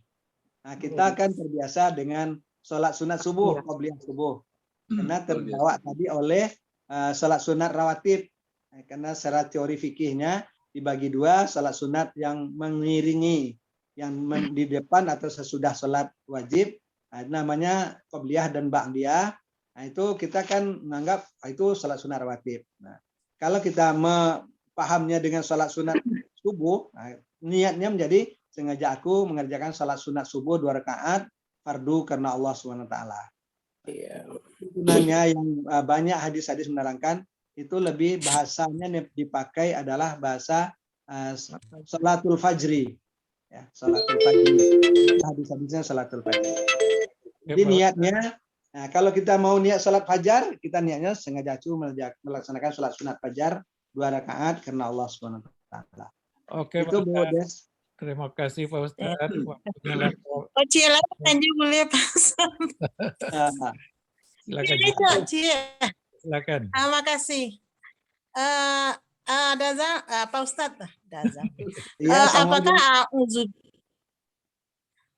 Nah, kita akan terbiasa dengan sholat sunat subuh, qobliyah subuh. Karena terbawa tadi oleh sholat sunat rawatib. Karena secara teori fikihnya dibagi 2, sholat sunat yang mengiringi, yang di depan atau sesudah sholat wajib, namanya qobliyah dan ba'diyah. Nah, itu kita kan menganggap itu sholat sunat rawatib. Nah, kalau kita pahamnya dengan sholat sunat subuh, niatnya menjadi sengaja aku mengerjakan sholat sunat subuh 2 rakaat fardu karena Allah SWT. Sebenarnya yang banyak hadis-hadis menerangkan itu lebih bahasanya dipakai adalah bahasa sholatul fajri. Ya, sholatul fajri. Hadis-hadisnya sholatul fajri. Jadi niatnya, nah, kalau kita mau niat sholat fajar, kita niatnya sengaja melaksanakan sholat sunat fajar 2 rakaat karena Allah SWT. Oke, itu Bu Des. Terima kasih Pak Ustadz. Oh, Cie lanjut boleh Pak Ustaz. Silakan. Silakan. Makasih. Daza, Pak Ustadz. Daza.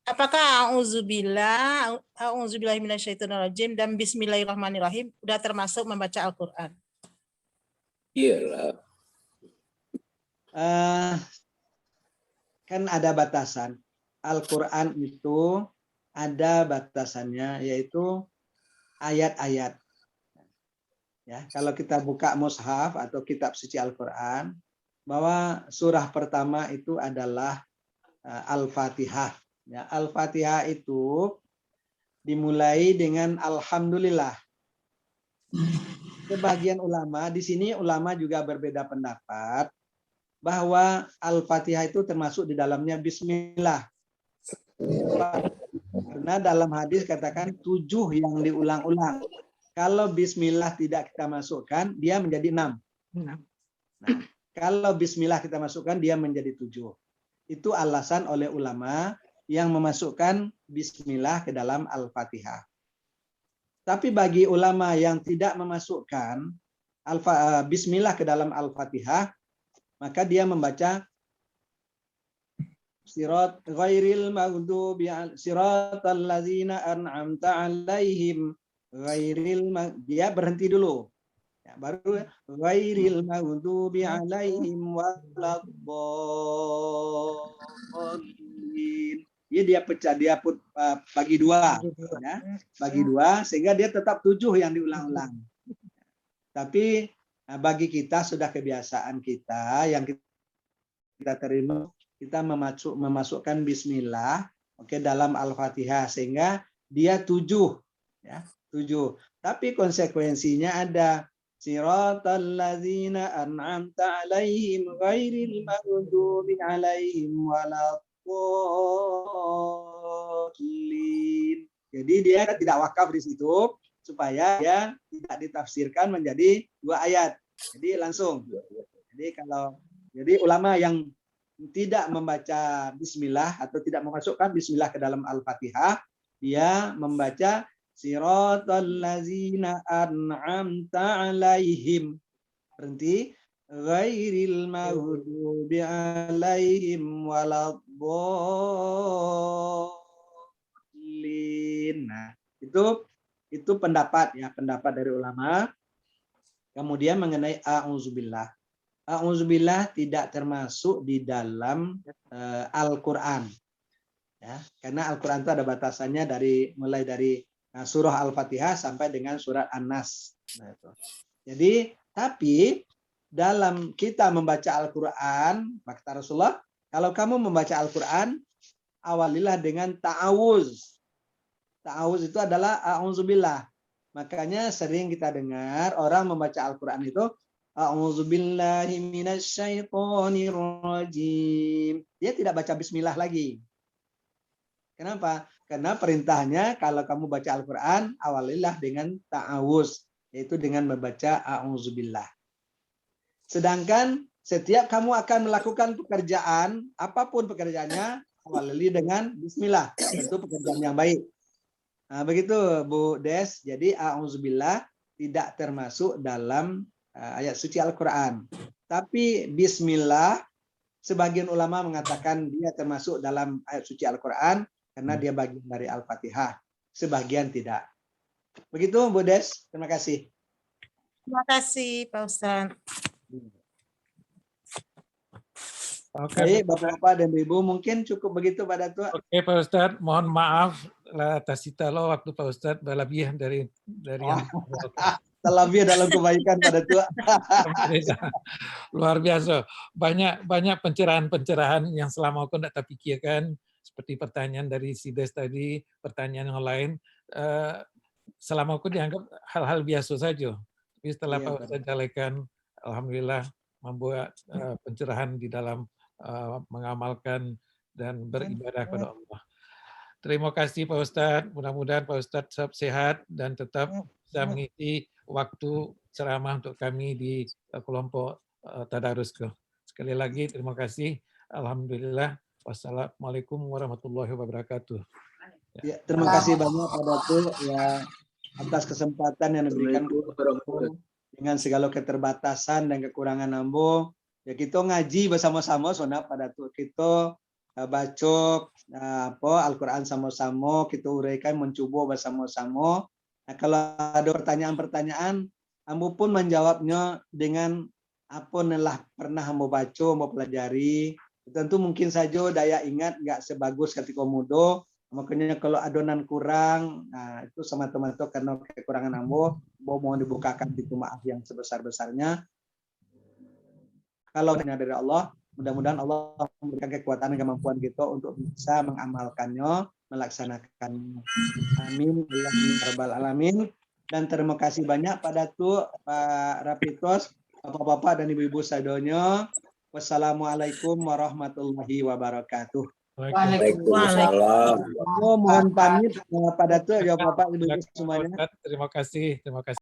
Apakah a'udzubillah minasyaitonirrajim dan bismillahirrahmanirrahim udah termasuk membaca Al-Qur'an? Iyalah. Kan ada batasan. Al-Qur'an itu ada batasannya, yaitu ayat-ayat. Ya, kalau kita buka mushaf atau kitab suci Al-Qur'an, bahwa surah pertama itu adalah Al-Fatihah. Ya, Al-Fatihah itu dimulai dengan Alhamdulillah. sebagian ulama, di sini ulama juga berbeda pendapat bahwa Al-Fatihah itu termasuk di dalamnya bismillah. Karena dalam hadis katakan 7 yang diulang-ulang. Kalau bismillah tidak kita masukkan, dia menjadi 6. Nah, kalau bismillah kita masukkan, dia menjadi 7. Itu alasan oleh ulama yang memasukkan bismillah ke dalam Al-Fatihah. Tapi bagi ulama yang tidak memasukkan bismillah ke dalam Al-Fatihah, maka dia membaca sirat ghairil maghdubi siratal ladzina an'amta 'alaihim ghairil, dia berhenti dulu. Ya, baru ghairil maghdubi 'alaihim waladdallin. Dia pecah, dia bagi 2, ya, bagi 2 sehingga dia tetap 7 yang diulang-ulang. Tapi bagi kita sudah kebiasaan kita yang kita terima, kita memasukkan bismillah dalam Al-Fatihah sehingga dia 7, ya, 7. Tapi konsekuensinya ada siratal ladzina an'amta 'alaihim ghairil maghdubi 'alaihim waladdallin. Jadi dia tidak wakaf di situ supaya dia tidak ditafsirkan menjadi 2 ayat. Jadi langsung. Jadi ulama yang tidak membaca bismillah atau tidak memasukkan bismillah ke dalam Al-Fatihah, dia membaca siratal ladzina an'amta 'alaihim. Berhenti. Ghairil maghdubi 'alaihim waladdallin. Nah, itu pendapat dari ulama. Kemudian mengenai a'udzubillah. A'udzubillah tidak termasuk di dalam Al-Qur'an. Ya, karena Al-Qur'an itu ada batasannya mulai dari surah Al-Fatihah sampai dengan surat An-Nas. Nah, itu. Jadi, tapi dalam kita membaca Al-Quran, kata Rasulullah, kalau kamu membaca Al-Quran, awalilah dengan ta'awuz. Ta'awuz itu adalah a'udzubillah. Makanya sering kita dengar orang membaca Al-Quran itu, a'udzubillahi minasyaitonirrajim. Dia tidak baca bismillah lagi. Kenapa? Karena perintahnya kalau kamu baca Al-Quran, awalilah dengan ta'awuz, yaitu dengan membaca a'udzubillah. Sedangkan setiap kamu akan melakukan pekerjaan, apapun pekerjaannya, awali dengan bismillah. Itu pekerjaan yang baik. Nah, begitu Bu Des. Jadi a'udzubillah tidak termasuk dalam ayat suci Al-Quran. Tapi bismillah, sebagian ulama mengatakan dia termasuk dalam ayat suci Al-Quran karena dia bagian dari Al-Fatihah. Sebagian tidak. Begitu Bu Des. Terima kasih. Terima kasih Pak Ustadz. Oke, Bapak-Bapak dan Ibu, mungkin cukup begitu pada Tua. Oke, Pak Ustadz, mohon maaf atas lo waktu Pak Ustadz berlebihan dari yang terlebih dalam kebaikan pada Tua. Luar biasa. Banyak pencerahan-pencerahan yang selama aku tidak terpikirkan, seperti pertanyaan dari Sides tadi, pertanyaan yang lain. Selama aku dianggap hal-hal biasa saja. Tapi setelah Pak Ustadz jalekan, alhamdulillah membuat pencerahan di dalam mengamalkan dan beribadah kepada Allah. Terima kasih Pak Ustadz. Mudah-mudahan Pak Ustadz tetap sehat dan tetap bisa mengisi waktu ceramah untuk kami di kelompok Tadarus. Sekali lagi terima kasih. Alhamdulillah. Wassalamualaikum warahmatullahi wabarakatuh. Ya, terima kasih banyak Pak Datuk ya atas kesempatan yang diberikan dengan segala keterbatasan dan kekurangan ambo. Ya kita ngaji bersama-sama sona pada tuh kita baca Al-Quran sama-sama, kita uraikan mencoba bersama-sama. Nah, kalau ada pertanyaan-pertanyaan, ambo pun menjawabnya dengan apa yang pernah ambo baca, ambo pelajari. Tentu mungkin saja daya ingat nggak sebagus ketika muda. Makanya kalau adonan kurang, nah itu sama teman-teman karena kekurangan ambo, mohon dibukakan pintu maaf yang sebesar-besarnya. Kalau hanya dari Allah, mudah-mudahan Allah memberikan kekuatan dan kemampuan kita untuk bisa mengamalkannya, melaksanakannya. Amin. Ya Rabbal Alamin. Dan terima kasih banyak Pak Datuk, Pak Rapitos, Bapak-bapak dan Ibu-ibu sadonyo. Wassalamualaikum warahmatullahi wabarakatuh. Waalaikumsalam. Mohon pamit Pak Datuk, ya Bapak, Ibu-ibu semuanya. Terima kasih.